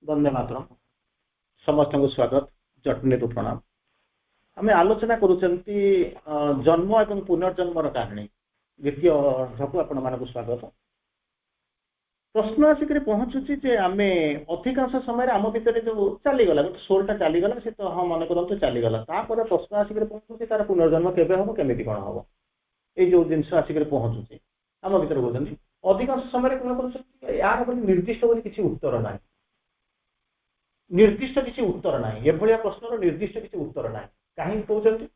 वंदे मातरम समस्त को स्वागत जटनी तो प्रणाम आम आलोचना करुचंती जन्म एवं पुनर्जन्मर कहानी द्वितीय अर्धक आपण मानक स्वागत प्रश्न आसिक पहुंचुची जे आम अधिकांश समय आम भितर जो चलीगला गोटे सोलटा चलीगला से तो हाँ मन करते चलीगला प्रश्न आसिक पहुंचुची तार पुनर्जन्म केबे हम केमिति कौन हम ये जो जिनस आसिक पहुंचुची आम भितर कहते अधिकांश समय कौन कर यार निर्दिष्ट किसी उत्तर ना निर्दिष्ट किसी उत्तर ना ये प्रश्न निर्दिष्ट किसी उत्तर ना कहीं कहते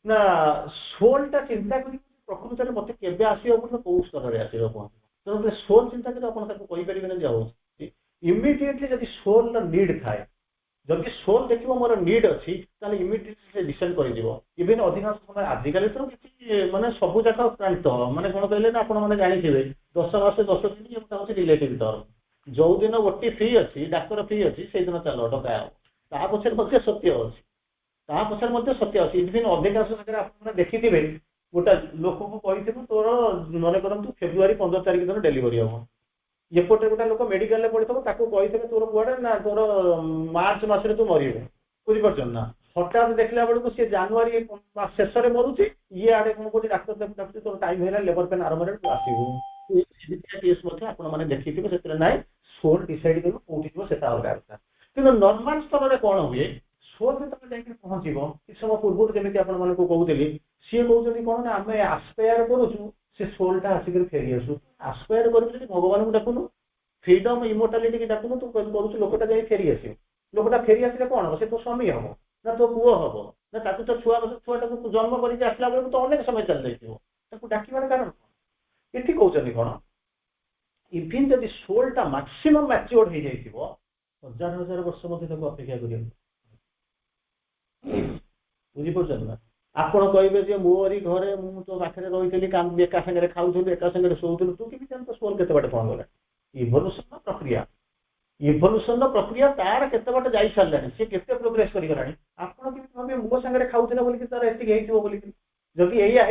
ना सोलटा चिंता कर प्रकृत में मत के आसो कौ स्तर में आसो कहते तो सोल चिंता कर इमिडिएटली जब सोल नीड थाए जब सोल देख मोर नीड अच्छी इमिडिएटली डिसाइड कर इवेन अधिकांश समय आजिकल तो किसी मानने सब जाक प्राणित मानने कौन कहले ना आप जानते 10 मास 10 दिन रिलेटिव टर्म जो दिन ओटी फ्री अच्छी डाक्तर फ्री अच्छी से दिन चल डका ता पछे सत्य अच्छी पछे सत्य अच्छी इवन अधिकांश जगह आप देखिथे गोटे लोक को कही तोर मन करूँ फेब्रुआरी 15 तारिख दिन डेलीवरी हम एपटे गोटे लोक मेडिकल पड़ता कही तोर कौड़े ना तोर मार्च मसरे तू मर बुझीपार ना हठात देखला बेलू सी जानुरी शेष में मरुची ये आड़े कौन कौन डाक्तर तोर टाइम है लेबर पेन आरंभ आसो आपने देखिए से ना सोल डिसाइड कर कौटी से अलग कथा कि नर्माल स्तर में कौन हुए सोल जो पहुंचब कि समय पूर्व जमी आपको कहते सी कहते कौन ना आम आस्पायर करुचु से सोलटा आसिक फेरी आसु आस्पायर कर भगवान को डाकुनु फ्रीडम इमोर्टालिटी की डाकुनु तू करूँ लोकटा जाए फेरी आस लोकटा फेरी आसले कौन हम से तो स्वामी हम ना तो पुओ हम ना तो छुआ छुआटा जन्म करके आसला बेलू तो अनेक समय चल जाइए डाकिबार कारण ये कहते कौन इवन जब सोलटा मैक्सिमम मैच्योर्ड हो जाइए हजार हजार वर्ष मध्य अपेक्षा कर बुझीपार ना आपड़ कहे मोरी घरे मुझे तो पाखे रही एका सागर खाऊल एका सागर शोल तू कि तो सोल के बाटे कौन गला इभोल्यूशन प्रक्रिया तार केते बाटे जाई सारे सी के प्रोग्रेस करगलानी आपड़ मो सागर खाऊले बोलिक तार एति बोलिक जदि एया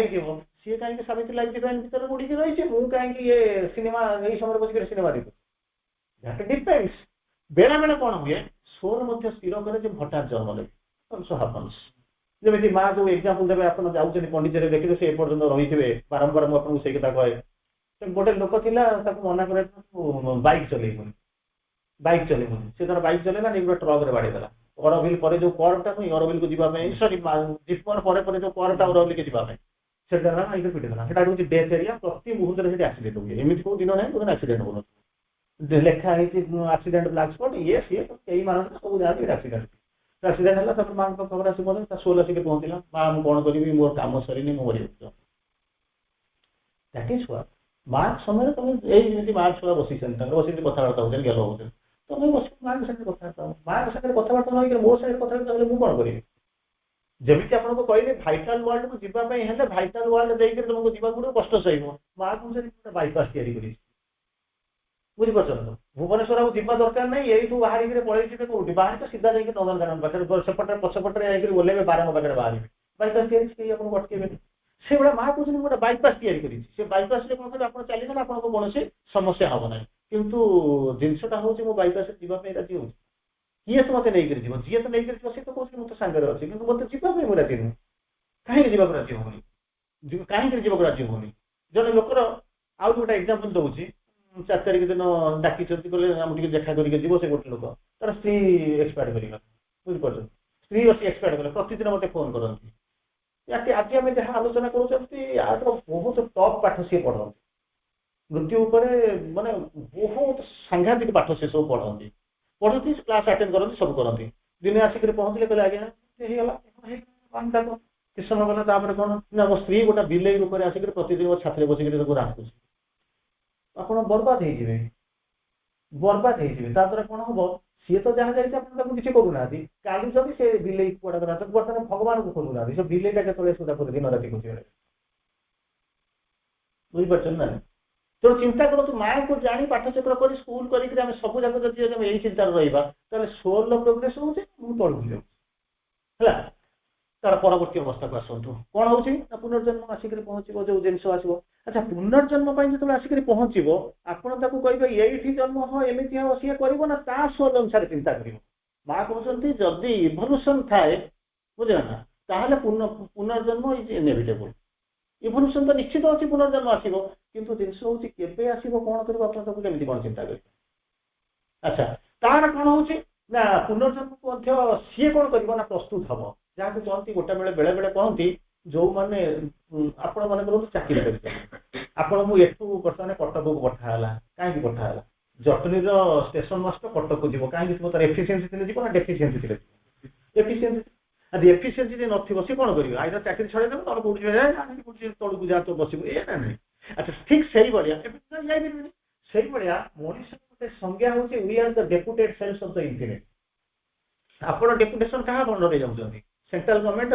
सी कहीं सावित्री लाइफ डिजाइन भर गुड़िक रही मुझे कहीं ये सिनेमा यही समय बसिक सिनेमा देखो डिपेंड्स बेला बेला कौन हुए सोल स्थिर करे हठात जन्म लगे हापन्स जमी माँ जो एग्जाम्पल देवे आप जाऊँच पंडित देखिए से पर्यटन रही थे बारंबार मुझे से कथा कहे गोटे लोक था मना कर बैक चलेबुनि बैक चलेबुनि से तरह बैक चलेगा नहीं गोटे ट्रक बाड़ेदेला अरबिल पर जो कर्वटा नहीं अरबिल को जावाई सरी जिपन पर जो कर्वटा अरबिल के जावाई से पिटेदेला हूँ डेथ एरिया प्रति मुहूर्त से आक्सीडेट हुए एमती कौ दिन ना आक्सीडेट हो लिखाई आक्सीडेंट ब्लैक स्पॉट ये सी कई मानते सब जाती आक्सीडेंट एक्सीडेंट है माँ खबर आस सोल आसिक पहुँचला माँ मुझे कौन करी मोर कम सरी मो मरी छुआ माँ समय तुम यही माँ छुआ बस बस कथबार्ता होते गेल होते तुम बस माँ सागर कथबार्ता माँ सागर कथबार्ता नहीं मो सागर कथबार्ता मुझे कौन करी जमी आपको कहले भाइटाल वर्ल्ड को जीवाई भाइटाल वर्ल्ड देखिए तुमको जीवा पड़ो कष्ट सह माँ को बाईपास या बुझीपार तो भुवनेश्वर को जीवा दरकार नहीं यही बाहर पलि कौटी बाहर तो सीधा जाकर नंदनकानन पाखे सेपटे पछपटे ओल्ले बारंग पाखे बाहर बाईपास आपको अटकेबे से भाई माँ कहते गोटे बाईपास या बाईपास कौन कर आप चलिए आपको कौन समस्या हम ना कितु जिनसा हूँ मो बाईपास जावाई राजी हूँ किए तो मत नहीं जी तो नहीं सी तो कौन मत सांगे अच्छे कि मत जावाई मुझे राजी नुह कहीं जावाक राजी हूँ कहीं जावाक राजी हूँ जन लोकर आउ गोटे एग्जांपल दूसरी 4 तारिख दिन डाकी कहले देखा करके जीव से गोटे लोक तार स्त्री एक्सपायर कर बुझीपार स्त्री अच्छी एक्सपायर कले प्रतिदिन मत फोन करती आज आम जहाँ आलोचना कर बहुत टफ पाठ सी पढ़ती मृत्यु माने बहुत सांघातिक पाठ से सब पढ़ती क्लास अटेंड करती सब करती दिने आसिक पहुँचले कहले आज्ञा किस समय गला कौन ना मो स्त्री गोटे बिले रूप में आसिक प्रतिदिन मो छाती बसिक राखुची आप बर्बाद होता कौन हम सी तो जहाँ जाइए किसी करूना कालुच्च से बिले बर्तमान भगवान को खोलुना से बिलेटा के सुधा दिन राति खोज बुझीपार ना तो चिंता करूँ माँ को जानी पाठचक्र कर स्कूल कर सब जाक यही चिंतार रहा सोल प्रोग्रेस हो तलू जाऊँ ତାର ପରବର୍ତ୍ତୀ ଅବସ୍ଥାକୁ ଆସନ୍ତୁ କଣ ହଉଛି ନା ପୁନର୍ଜନ୍ମ ଆସିକରି ପହଞ୍ଚିବ ଯୋଉ ଜିନିଷ ଆସିବ ଆଚ୍ଛା ପୁନର୍ଜନ୍ମ ପାଇଁ ଯେତେବେଳେ ଆସିକରି ପହଞ୍ଚିବ ଆପଣ ତାକୁ କହିବେ ଏଇଠି ଜନ୍ମ ହ ଏମିତି ହବ ସିଏ କରିବ ନା ତା ସ୍ୱ ଅନୁସାରେ ଚିନ୍ତା କରିବ ମା କହୁଛନ୍ତି ଯଦି ଇଭଲ୍ୟୁସନ ଥାଏ ବୁଝିଲେ ନା ତାହେଲେ ପୁନର୍ଜନ୍ମ ଇଜ ଇନେଭିଟେବଲ ଇଭଲ୍ୟୁସନ ତ ନିଶ୍ଚିତ ଅଛି ପୁନର୍ଜନ୍ମ ଆସିବ କିନ୍ତୁ ଜିନିଷ ହଉଛି କେବେ ଆସିବ କଣ କରିବ ଆପଣ ତାକୁ କେମିତି କଣ ଚିନ୍ତା କରିବେ ଆଚ୍ଛା ତାର କଣ ହଉଛି ନା ପୁନର୍ଜନ୍ମକୁ ମଧ୍ୟ ସିଏ କଣ କରିବ ନା ପ୍ରସ୍ତୁତ ହବ ଯାହାକୁ କହନ୍ତି ଗୋଟେ ବେଳେ ବେଳେ କହନ୍ତି ଯୋଉମାନେ ଆପଣ ମନେ କରନ୍ତୁ ଚାକିରି କରିଛନ୍ତି ଆପଣଙ୍କୁ ଏଠୁ ବର୍ତ୍ତମାନ କଟକକୁ ପଠା ହେଲା କାହିଁକି ପଠା ହେଲା ଜଟଣୀର ଷ୍ଟେସନ ମାଷ୍ଟର କଟକକୁ ଯିବ କାହିଁକି ଯିବ ତାର ଏଫିସିଏନ୍ସି ଥିଲେ ଯିବ ନା ଡେଫିସିଏନ୍ସି ଥିଲେ ଏଫିସିଏନ୍ସି ଆଜି ଏଫିସିଏନ୍ସି ଯଦି ନଥିବ ସେ କଣ କରିବ ଆଇଦର ଚାକିରି ଛଡେଇଦେବ ତଳେ କୋଉଠି ତଳକୁ ଯା ତ ବସିବ ଏ ନା ନାହିଁ ଆଚ୍ଛା ଠିକ ସେଇଭଳିଆ ଏବେ ଯାଇପାରିବେନି ସେଇଭଳିଆ ମଣିଷ ଗୋଟେ ସଂଜ୍ଞା ହଉଛି we are the deputed cells of the infinite ଆପଣ ଡେପୁଟେସନ କାହା ଅଣ୍ଡରରେ ଯାଉଛନ୍ତି ସେଣ୍ଟ୍ରାଲ ଗଭର୍ଣ୍ଣମେଣ୍ଟ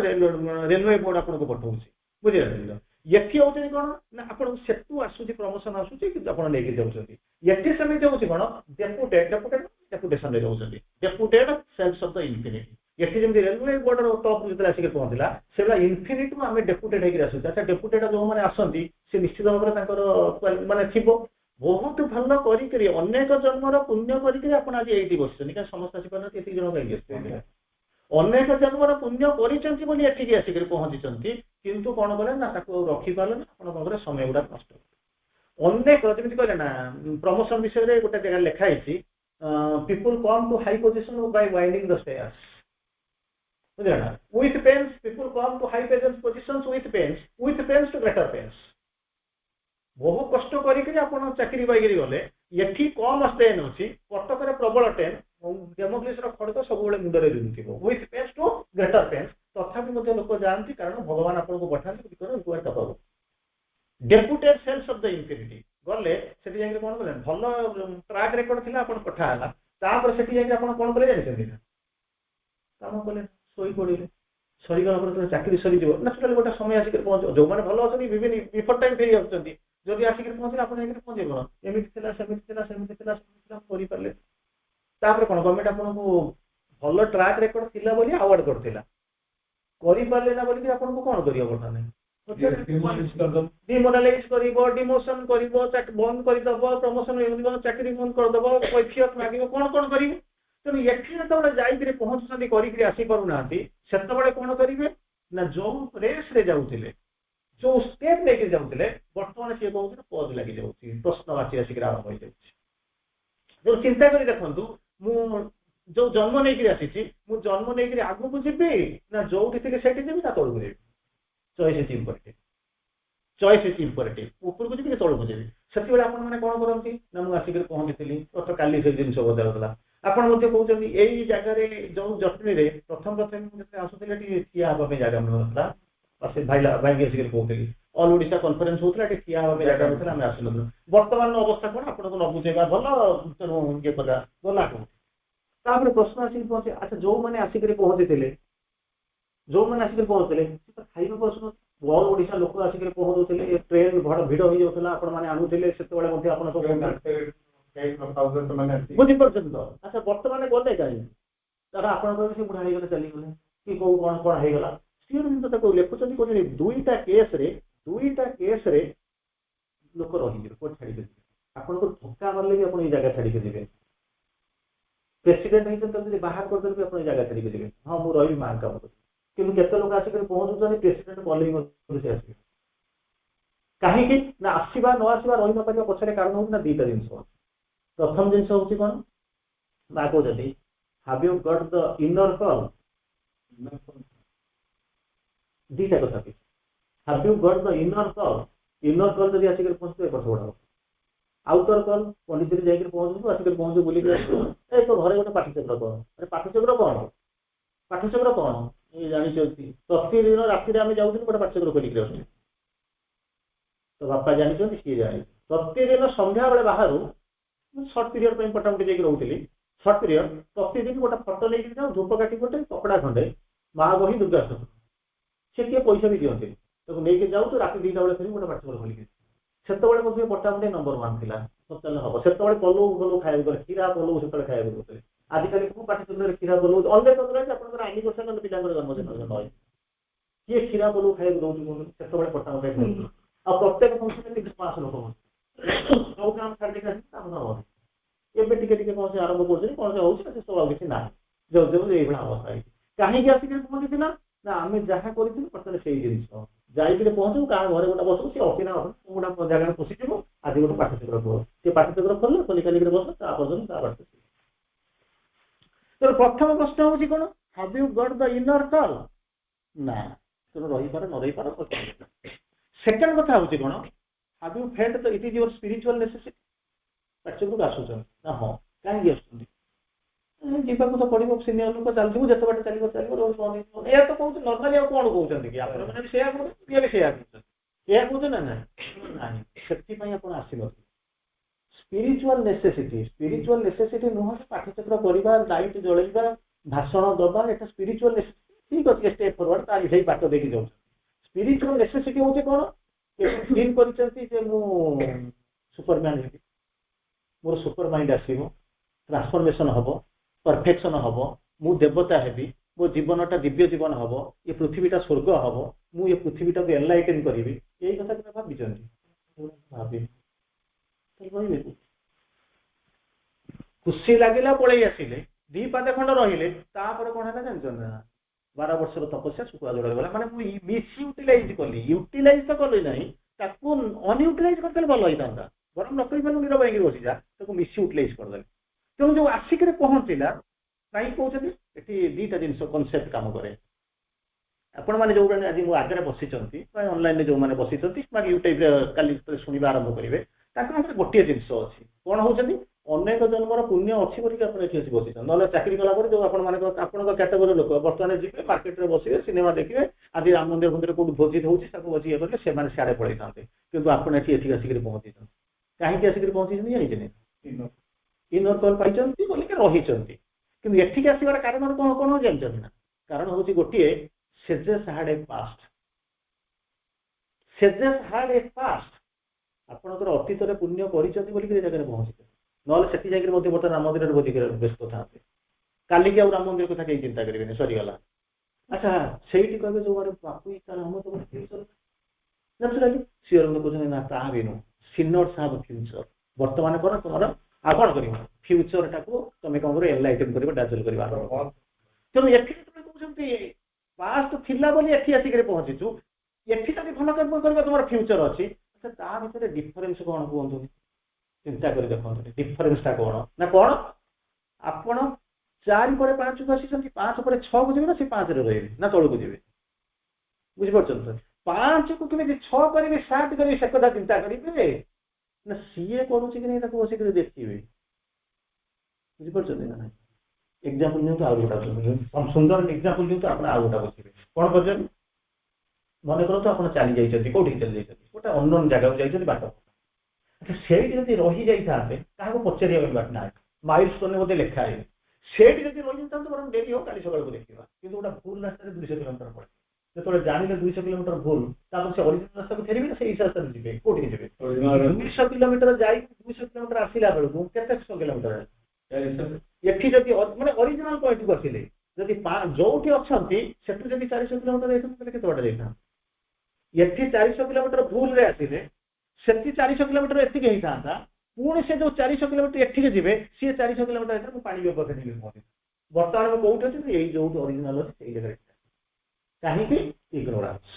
ରେଲୱେ ବୋର୍ଡ ଆପଣଙ୍କୁ ପଠାଉଛି ବୁଝିପାରିଲେ ଏଠି ହଉଛି କଣ ନା ଆପଣଙ୍କୁ ସେଠୁ ଆସୁଛି ପ୍ରମୋସନ ଆସୁଛି କିନ୍ତୁ ଆପଣ ନେଇକି ଯାଉଛନ୍ତି ଏଠି ସେମିତି ହଉଛି କଣ ଡେପୁଟେସନରେ ଯାଉଛନ୍ତି ଡେପୁଟେଡ ସେଲ୍ସ ଅଫ ଦ ଇନଫିନିଟି ଏଠି ଯେମିତି ରେଲୱେ ବୋର୍ଡର ଟପ୍ ଯେତେବେଳେ ଆସିକି ପହଞ୍ଚିଲା ସେଟା ଇନଫିନିଟରୁ ଆମେ ଡେପୁଟେଡ ହେଇକି ଆସୁଛୁ ଆଚ୍ଛା ଡେପୁଟେଡ ଯୋଉମାନେ ଆସନ୍ତି ସେ ନିଶ୍ଚିତ ଭାବରେ ତାଙ୍କର ମାନେ ଥିବ ବହୁତ ଭଲ କରିକିରି ଅନେକ ଜନ୍ମର ପୁଣ୍ୟ କରିକିରି ଆପଣ ଆଜି ଏଇଠି ବସିଛନ୍ତି କାରଣ ସମସ୍ତେ ଆସିପାରୁନାହାନ୍ତି ଏତିକି ଜଣ କାହିଁକି ଆସିଛନ୍ତି ଅନେକ ଜନ୍ମର ପୁଣ୍ୟ କରିଛନ୍ତି ବୋଲି ଏଠିକି ଆସିକରି ପହଞ୍ଚିଛନ୍ତି କିନ୍ତୁ କଣ କଲେ ନା ତାକୁ ରଖିପାରିଲେ ନା ଆପଣ କଣ କଲେ ସମୟ ଗୁଡା ନଷ୍ଟ ଅନେକ ଯେମିତି କହିଲେ ନା ପ୍ରମୋସନ ବିଷୟରେ ଗୋଟେ ଜାଗାରେ ଲେଖା ହେଇଛି people come to high position by winding the stairs ବୁଝିଲେ ନା with pains people come to high position with pains to greater pains ବହୁ କଷ୍ଟ କରିକି ଆପଣ ଚାକିରି ପାଇକରି ଗଲେ ଏଠି କମ ଟ୍ରେନ୍ ଅଛି କଟକରେ ପ୍ରବଳ ଟ୍ରେନ୍ ଡେମୋକ୍ରେସିର ଖଡକ ସବୁବେଳେ ମୁଣ୍ଡରେ ରୁହୁଥିବ with pains to greater pains ତଥାପି ମଧ୍ୟ ଲୋକ ଯାଆନ୍ତି କାରଣ ଭଗବାନ ଆପଣଙ୍କୁ ପଠାନ୍ତି deputed cells of the infinity ଗଲେ ସେଠି ଯାଇକି କଣ କଲେ ଭଲ ଟ୍ରାକ୍ ରେକର୍ଡ ଥିଲା ଆପଣ ପଠା ହେଲା ତାପରେ ସେଠି ଯାଇକି ଆପଣ କଣ କଲେ ଜାଣିଛନ୍ତି ନା କାମ କଲେ ଶୋଇ ପଡିଲେ ସରିଗଲା ପରେ ଚାକିରି ସରିଯିବ ନାଚୁରାଲି ଗୋଟେ ସମୟ ଆସିକି ପହଞ୍ଚିବ ଯୋଉମାନେ ଭଲ ଅଛନ୍ତି ବିଭିନ୍ନ ବିଫୋର ଟାଇମ୍ ଫେରି ଆସୁଛନ୍ତି ଯଦି ଆସିକି ପହଞ୍ଚିଲେ ଆପଣ ଯାଇକି ପହଞ୍ଚିବ କଣ ଏମିତି ଥିଲା ସେମିତି ଥିଲା କରିପାରିଲେ ତାପରେ କଣ ଗଭର୍ଣ୍ଣମେଣ୍ଟ ଆପଣଙ୍କୁ ଭଲ ଟ୍ରାକ୍ ରେକର୍ଡ ଥିଲା ବୋଲି ଆୱାର୍ଡ କରିଥିଲା କରିପାରିଲେ ନା ବୋଲିକି ଆପଣଙ୍କୁ କଣ କରିବ ବର୍ତ୍ତମାନ ଡିମୋରାଲାଇଜ କରିବ ଡିମୋସନ କରିବ ବନ୍ଦ କରିଦବ ପ୍ରମୋସନ ଚାକିରି ବନ୍ଦ କରିଦବ କୈଫିୟତ ମାଗିବ କଣ କଣ କରିବ ତେଣୁ ଏଠି ଯେତେବେଳେ ଯାଇକିରି ପହଞ୍ଚୁଛନ୍ତି କରିକିରି ଆସିପାରୁନାହାନ୍ତି ସେତେବେଳେ କଣ କରିବେ ନା ଯୋଉ ରେସ୍ରେ ଯାଉଥିଲେ ଯୋଉ ଷ୍ଟେପ୍ ନେଇକି ଯାଉଥିଲେ ବର୍ତ୍ତମାନ ସିଏ କହୁଥିଲେ ପଜ ଲାଗିଯାଉଛି ପ୍ରଶ୍ନବାଚୀ ଆସିକି ଆରମ୍ଭ ହେଇଯାଉଛି ଯୋଉ ଚିନ୍ତା କରି ଦେଖନ୍ତୁ ମୁଁ ଯୋଉ ଜନ୍ମ ନେଇକିରି ଆସିଛି ମୁଁ ଜନ୍ମ ନେଇକିରି ଆଗକୁ ଯିବି ନା ଯୋଉଠି ଥିଲି ସେଇଠି ଯିବି ନା ତଳକୁ ଯିବି ଚଏସ୍ ଇମ୍ପୋରେଟିଭ ଉପରକୁ ଯିବି କି ତଳକୁ ଯିବି ସେତେବେଳେ ଆପଣମାନେ କଣ କରନ୍ତି ନା ମୁଁ ଆସିକରି ପହଞ୍ଚିଥିଲି କାଲି ସେ ଜିନିଷ ବଦଳାଉଥିଲା ଆପଣ ମଧ୍ୟ କହୁଛନ୍ତି ଏଇ ଜାଗାରେ ଯୋଉ ଜଟଣୀରେ ପ୍ରଥମେ ଯେତେବେଳେ ଆସୁଥିଲେ ଟିକେ ଠିଆ ହେବା ପାଇଁ ଜାଗା ମିଳୁନଥିଲା ଭାଇକି ଆସିକରି କହୁଥିଲି ଅଲ୍ ଓଡ଼ିଶା କନଫରେନ୍ସ ହଉଥିଲା ଏଠି ଠିଆ ହେବା ପାଇଁ ଜାଗା ନଥିଲା ଆମେ ଆସିନଥିଲୁ ବର୍ତ୍ତମାନ ଅବସ୍ଥା କଣ ଆପଣଙ୍କୁ ନ ବୁଝେଇବା ଭଲ ତେଣୁ ଇଏ କରିବା ଗଲା ତାପରେ ପ୍ରଶ୍ନ ଆସିକି ପହଞ୍ଚେ ଆଚ୍ଛା ଯୋଉମାନେ ଆସିକରି ପହଞ୍ଚିଥିଲେ ଖାଇବା ପ୍ରଶ୍ନ ଅଲ୍ ଓଡ଼ିଶା ଲୋକ ଆସିକରି ପହଞ୍ଚୁଥିଲେ ଟ୍ରେନ୍ ଭିଡ ହେଇଯାଉଥିଲା ଆପଣ ମାନେ ଆଣୁଥିଲେ ସେତେବେଳେ ମଧ୍ୟ ଆପଣ ବୁଝିପାରୁଛନ୍ତି ତ ଆଚ୍ଛା ବର୍ତ୍ତମାନ ଗଲେ କାହିଁକି ତାର ଆପଣଙ୍କର ସେ ବୁଢା ହେଇଗଲେ ଚାଲିଗଲେ କି କୋଉ କଣ ହେଇଗଲା ତାକୁ ଲେଖୁଛନ୍ତି କହୁଛନ୍ତି ଦୁଇଟା କେସ୍ରେ ଲୋକ ରହିଯିବେ କୋଉଠି ଛାଡିକି ଯିବେ ଆପଣଙ୍କୁ ଧକ୍କା ମାରିଲେ ବି ଆପଣ ଏଇ ଜାଗା ଛାଡିକି ଯିବେ ପ୍ରେସିଡେଣ୍ଟ ହେଇଛନ୍ତି ଯଦି ବାହାର କରିଦେଲେ ବି ଆପଣ ଏଇ ଜାଗା ଛାଡିକି ଯିବେ ହଁ ମୁଁ ରହିବି ମାଙ୍କ କାମ କରିବି କିନ୍ତୁ କେତେ ଲୋକ ଆସିକରି ପହଞ୍ଚୁଛନ୍ତି ପ୍ରେସିଡେଣ୍ଟ କଲେଇ ମଧ୍ୟ ଆସିବେ କାହିଁକି ନା ଆସିବା ନ ଆସିବା ରହି ନପାରିବା ପଛରେ କାରଣ ହଉଛି ନା ଦିଟା ଜିନିଷ ଅଛି ପ୍ରଥମ ଜିନିଷ ହଉଛି କଣ ମା କହୁଛନ୍ତି have you got the inner call ଦିଟା କଥା ବି have you got the inner call ଯଦି ଆସିକରି ପହଞ୍ଚିବେ ଏପଟ ସେପଟ ହବ ଆଉଟର କଲ୍ ପଣ୍ଡିଚେରୀ ଯାଇକରି ପହଞ୍ଚୁଛୁ ଆସିକରି ପହଞ୍ଚୁ ବୁଲିକି ଆସିବୁ ଏ ତୋ ଘରେ ଗୋଟେ ପାଠଚକ୍ର କଣ ପାଠଚକ୍ର କଣ ଏଇ ଜାଣିଛନ୍ତି ପ୍ରତିଦିନ ରାତିରେ ଆମେ ଯାଉଥିଲୁ ଗୋଟେ ପାଠଚକ୍ର ଖୋଲିକି ଆସୁଛୁ ତ ବାପା ଜାଣିଛନ୍ତି ସିଏ ଜାଣି ପ୍ରତିଦିନ ସନ୍ଧ୍ୟାବେଳେ ବାହାରୁ ସର୍ଟ ପିରିୟଡ ପାଇଁ ପଟାମୁଟି ଯାଇକି ରହୁଥିଲି ସର୍ଟ ପିରିୟଡ ପ୍ରତିଦିନ ଗୋଟେ ଫଟୋ ନେଇକି ଯାଉ ଧୂପକାଠି ଗୋଟେ କପଡା ଖଣ୍ଡେ ମା ବହି ଦୁର୍ଗା ସେ କିଏ ପଇସା ବି ଦିଅନ୍ତି ତାକୁ ନେଇକି ଯାଉଛୁ ରାତି 2ଟା ବେଳେ ଫେରି ଗୋଟେ ପାଠଚକ୍ର ଖୋଲିକି ସେତେବେଳେ ମଧ୍ୟ ପଟାମୁଟି ନମ୍ବର 1 ଥିଲା ସଚେତନ ହବ ସେତେବେଳେ ପଲଉ ଖାଇବାକୁ ଗଲେ କ୍ଷୀରା ପଲଉ ସେତେବେଳେ ଖାଇବାକୁ ଦଉଥିଲେ ଆଜିକାଲି କୋଉ ପାଠଚକ୍ରରେ କ୍ଷୀରା ପଲଉ ଅନେକ ଆପଣଙ୍କର ଆନିଭର୍ସରୀ ପିଲାଙ୍କର ଜନ୍ମଦିନ କିଏ କ୍ଷୀରା ପଲୁ ଖାଇବାକୁ ଦଉଛି କୁହନ୍ତୁ? ସେତେବେଳେ ପଟାମ ପାଇଁ ଆଉ ପ୍ରତ୍ୟେକ ଫଙ୍କସନରେ 300-500 ଲୋକ ସବୁ କାମ ଛାଡ଼ିକି ଆସି କାମ ହବ। ଏବେ ଟିକେ ଟିକେ କୌଣସି ଆରମ୍ଭ କରୁଛନ୍ତି, କୌଣସି ହଉଛି ସେ ସବୁ ଆଉ କିଛି ନାହିଁ। ଯୋଉ ଯୋଉ ଏଇଭଳିଆ ଅବସ୍ଥା ହେଇଛି। କାହିଁକି ଆସିକି ପହଞ୍ଚିଥିଲା ନା ଆମେ ଯାହା କରିଥିଲୁ ବର୍ତ୍ତମାନ ସେଇ ଜିନିଷ ଯାଇକିରି ପହଞ୍ଚିବୁ, କାହା ଘରେ ଗୋଟେ ବସୁ, ସେ ଅପିନା ଗୋଟେ ଜାଗାରେ ପଶିଯିବ, ଆଜି ଗୋଟେ ପାଠଚକ୍ର ଖୋଲ, ସେ ପାଠଚକ୍ର ଖୋଲିଲେ ଖୋଲି କାଲିକି ବସ, ତା ପର୍ଯ୍ୟନ୍ତ ତା ବାଟ। ତେଣୁ ପ୍ରଥମ ପ୍ରଶ୍ନ ହଉଛି କଣ? Have you got the inner call? ନା, ତେଣୁ ରହିପାର ନ ରହିପାର। ସେକେଣ୍ଡ କଥା ହଉଛି କଣ? Have you felt the it is your spiritual necessity? ପାଠଚକ୍ରକୁ ଆସୁଛନ୍ତି ନା? ହଁ। କାହିଁକି ଆସୁଛନ୍ତି? ଯିବାକୁ ତ ପଡିବ, ସିନିୟର ଲୋକ ଚାଲିଥିବୁ, ଯେତେ ବାଟ ଚାଲିବ ଚାଲିବ, ରୋଜ ବନ୍ଦ ହେଇଯିବ। ଏହା ତ କହୁଛି ନର୍ମାଲି। ଆଉ କଣ କହୁଛନ୍ତି କି ଆପଣ? ମାନେ ସେୟା କହୁଛନ୍ତି, ଇଏ ବି ସେୟା କହୁଛନ୍ତି। ଏହା କହୁଛନ୍ତି ନା ନାହିଁ? ନାହିଁ। ସେଥିପାଇଁ ଆପଣ ଆସିନଥିଲେ। ସ୍ପିରିଚୁଆଲ ନେସେସିଟି ନୁହଁ ପାଠଚକ୍ର କରିବା, ଲାଇଟ୍ ଜଳେଇବା, ଭାଷଣ ଦବା, ଏଟା ସ୍ପିରିଚୁଆଲ ନେସେସିଟି। ଠିକ ଅଛି, ଷ୍ଟେପ୍ ଫରୱାର୍ଡ, ତାର ସେଇ ବାଟ ଦେଇକି ଯାଉଛନ୍ତି। ସ୍ପିରିଚୁଆଲ ନେସେସିଟି ହଉଛି କଣ? ଫିଲ୍ କରିଛନ୍ତି ଯେ ମୁଁ ସୁପରମ୍ୟାନ ହେବି, ମୋର ସୁପର ମାଇଣ୍ଡ ଆସିବ, ଟ୍ରାନ୍ସଫର୍ମେସନ ହବ, ପରଫେକ୍ସନ ହବ, ମୁଁ ଦେବତା ହେବି, ମୋ ଜୀବନଟା ଦିବ୍ୟ ଜୀବନ ହବ, ଏ ପୃଥିବୀଟା ସ୍ୱର୍ଗ ହବ, ମୁଁ ଏ ପୃଥିବୀଟାକୁ ଏନଲାଇଟେନ୍ କରିବି, ଏଇ କଥା କେବେ ଭାବିଛନ୍ତି? ଭାବିନି। କହିବେ ଖୁସି ଲାଗିଲା ପଳେଇ ଆସିଲେ, 2 ପାଦ ଖଣ୍ଡ ରହିଲେ, ତାପରେ କଣ ହେଲା ଜାଣିଛନ୍ତି ନା? 12 ବର୍ଷର ତପସ୍ୟା ଶୁଖୁଆ ଯୋଡ ଗଲା। ମାନେ ମୁଁ ମିସୟୁଟିଲାଇଜ କଲି, ୟୁଟିଲାଇଜ ତ କଲି ନାହିଁ, ତାକୁ ଅନୟୁଟିଲାଇଜ କରିଦେଲେ ଭଲ ହେଇଥାନ୍ତା। ବରଂ ନ କରିପାରିଲୁ ନିରବ ହେଇକି ବସିଯା, ତାକୁ ମିସୟୁଟିଲାଇଜ କରିଦେଲେ। ତେଣୁ ଯୋଉ ଆସିକିରି ପହଞ୍ଚିଲା, କାହିଁକି କହୁଛନ୍ତି? ଏଠି 2ଟା ଜିନିଷ କନସେପ୍ଟ କାମ କରେ। ଆପଣମାନେ ଯୋଉମାନେ ଆଜି ମୋ ଆଗରେ ବସିଛନ୍ତି, ଅନଲାଇନରେ ଯୋଉମାନେ ବସିଛନ୍ତି, ୟୁଟ୍ୟୁବରେ କାଲି ଶୁଣିବା ଆରମ୍ଭ କରିବେ, ତାଙ୍କ ପାଖରେ ଗୋଟିଏ ଜିନିଷ ଅଛି। କଣ ହଉଛନ୍ତି? ଅନେକ ଜନ୍ମର ପୁଣ୍ୟ ଅଛି ବୋଲିକି ଆପଣ ଏଠି ଆସି ବସିଛନ୍ତି। ନହେଲେ ଚାକିରି କଲା ପରେ ଯୋଉ ଆପଣଙ୍କ କ୍ୟାଟେଗୋରୀ ଲୋକ ବର୍ତ୍ତମାନ ଯିବେ, ମାର୍କେଟରେ ବସିବେ, ସିନେମା ଦେଖିବେ, ଆଜି ରାମ ମନ୍ଦିର ମନ୍ଦିର କୋଉଠି ଭୋଜି ହଉଛି ତାକୁ ଭୋଜି ଇଏ କରିବେ, ସେମାନେ ସିଆଡେ ପଳେଇଥାନ୍ତେ। କିନ୍ତୁ ଆପଣ ଏଠିକି ଆସିକିରି ପହଞ୍ଚିଛନ୍ତି। କାହିଁକି ଆସିକିରି ପହଞ୍ଚିଛନ୍ତି ଜାଣିଛନ୍ତି? ଇନର କଲ୍ ପାଇଛନ୍ତି ବୋଲିକି ରହିଛନ୍ତି। କିନ୍ତୁ ଏଠିକି ଆସିବାର କାରଣ କଣ କଣ ଜାଣିଛନ୍ତି ନା? କାରଣ ହଉଛି ଗୋଟିଏ, ସେଜେସ୍ ହାଡ୍ ଏ ପାଷ୍ଟ। ସେଜେସ୍ ହାଡ୍ ଏ ପାଷ୍ଟ। ଆପଣଙ୍କର ଅତୀତରେ ପୁଣ୍ୟ କରିଛନ୍ତି ବୋଲିକି ଏ ଜାଗାରେ ପହଞ୍ଚିଛନ୍ତି। ନହେଲେ ସେଠି ଯାଇକି ମଧ୍ୟ ଗୋଟେ ରାମ ମନ୍ଦିରରେ ଭୋଜି କରିବାକୁ ବ୍ୟସ୍ତ ଥାନ୍ତେ। କାଲିକି ଆଉ ରାମ ମନ୍ଦିର କଥା କେହି ଚିନ୍ତା କରିବେନି, ସରିଗଲା। ଆଚ୍ଛା, ସେଇଠି କହିବେ ଯୋଉମାନେ ବାପୁ ରାମ ନ୍ୟାଚୁରାଲି ସିଓର କହୁଛନ୍ତି ନା, ତାହା ବି ନୁହଁ। ସିନର୍ସ ହାଭ୍ ଫ୍ୟୁଚର। ବର୍ତ୍ତମାନ କଣ ତମର ଆଉ କଣ କରିବ? ଫ୍ୟୁଚରଟାକୁ ତମେ କଣ କରିବ? ଏନଲାଇଟେନ୍ କରିବ, ଡାଜଲ କରିବା। ତେଣୁ ଏଠି ଯେତେବେଳେ କହୁଛନ୍ତି ପାଷ୍ଟ ଥିଲା ବୋଲି ଏଠି ଆସିକି ପହଞ୍ଚିଛୁ, ଏଠି ଯଦି ଭଲ କର୍ମ କରିବା ତମର ଫ୍ୟୁଚର ଅଛି, ତା ଭିତରେ ଡିଫରେନ୍ସ କଣ କୁହନ୍ତୁ? ଚିନ୍ତା କରି ଦେଖନ୍ତୁ ଡିଫରେନ୍ସଟା କଣ ନା? କଣ ଆପଣ 4 ପରେ 5କୁ ଆସିଛନ୍ତି, 5 ପରେ 6କୁ ଯିବେ ନା ସେ 5ରେ ରହିବେ ନା ତଳକୁ ଯିବେ? ବୁଝିପାରୁଛନ୍ତି? 5କୁ କେମିତି 6 କରିବି, 7 କରିବି, ସେ କଥା ଚିନ୍ତା କରିବେ ନା ସିଏ କରୁଛି କି ନାହିଁ ତାକୁ ବସିକି ଦେଖିବେ। ବୁଝିପାରୁଛନ୍ତି ନା ନାହିଁ? ଏକ୍ସାମ୍ପଲ ନିଅନ୍ତୁ, ଆଉ ଗୋଟା ସୁନ୍ଦର ଏକ୍ସାମ୍ପଲ ଦିଅନ୍ତୁ। ଆପଣ ଆଉ ଗୋଟା ବସିବେ, କଣ କରୁଛନ୍ତି? ମନେ କରନ୍ତୁ ଆପଣ ଚାଲି ଯାଇଛନ୍ତି, କୋଉଠିକି ଚାଲି ଯାଇଛନ୍ତି? ଗୋଟେ ଅନନୋନ ଜାଗାକୁ ଯାଇଛନ୍ତି, ବାଟ। ସେଇଠି ଯଦି ରହିଯାଇଥାନ୍ତେ, କାହାକୁ ପଚାରିବା ପାଇଁ ବାଟ ନାହିଁ, ମାଇଲଷ୍ଟୋନରେ ବୋଧେ ଲେଖା ହେଇନି, ସେଇଠି ଯଦି ରହିଯାଇଥାନ୍ତେ ବରଂ ଡେରି ହଉ, କାଲି ସକାଳକୁ ଦେଖିବା। କିନ୍ତୁ ଗୋଟେ ଭୁଲ ରାସ୍ତାରେ 200 କିଲୋମିଟର ପଡେ। ଯେତେବେଳେ ଜାଣିଲେ 200 କିଲୋମିଟର ଭୁଲ, ତାପରେ ସେ ଅରିଜିନାଲ ରାସ୍ତାକୁ ଫେରିବେ ନା ସେଇ ରାସ୍ତାରେ ଯିବେ? କୋଉଠିକି ଯିବେ? 200 କିଲୋମିଟର ଯାଇ 200 କିଲୋମିଟର ଆସିଲା ବେଳକୁ କେତେ 100 କିଲୋମିଟର? ଏଠି ଯଦି ମାନେ ଅରିଜିନାଲ ପଏଣ୍ଟକୁ ଆସିଲେ, ଯଦି ଯୋଉଠି ଅଛନ୍ତି ସେଠୁ ଯଦି 400 କିଲୋମିଟର ଯାଇଥାନ୍ତେ, ତାହେଲେ କେତେ ବାଟ ଯାଇଥାନ୍ତେ? ଏଠି 400 କିଲୋମିଟର ଭୁଲରେ ଆସିଲେ, ସେଠି 400 କିଲୋମିଟର ଏତିକି ହେଇଥାନ୍ତା। ପୁଣି ସେ ଯୋଉ 400 କିଲୋମିଟର ଏଠିକି ଯିବେ, ସିଏ 400 କିଲୋମିଟର ହେଇଥିଲେ ମୁଁ ପାଣି ବ୍ୟବସ୍ଥା ନେଇକି ପହଞ୍ଚିବି। ବର୍ତ୍ତମାନ ମୁଁ କୋଉଠି ଅଛି? ଏଇ ଯୋଉଠି ଅରିଜିନାଲ ଅଛି ସେଇ ଜାଗାରେ। କାହିଁକି? ଇଗ୍ନୋରାନ୍ସ।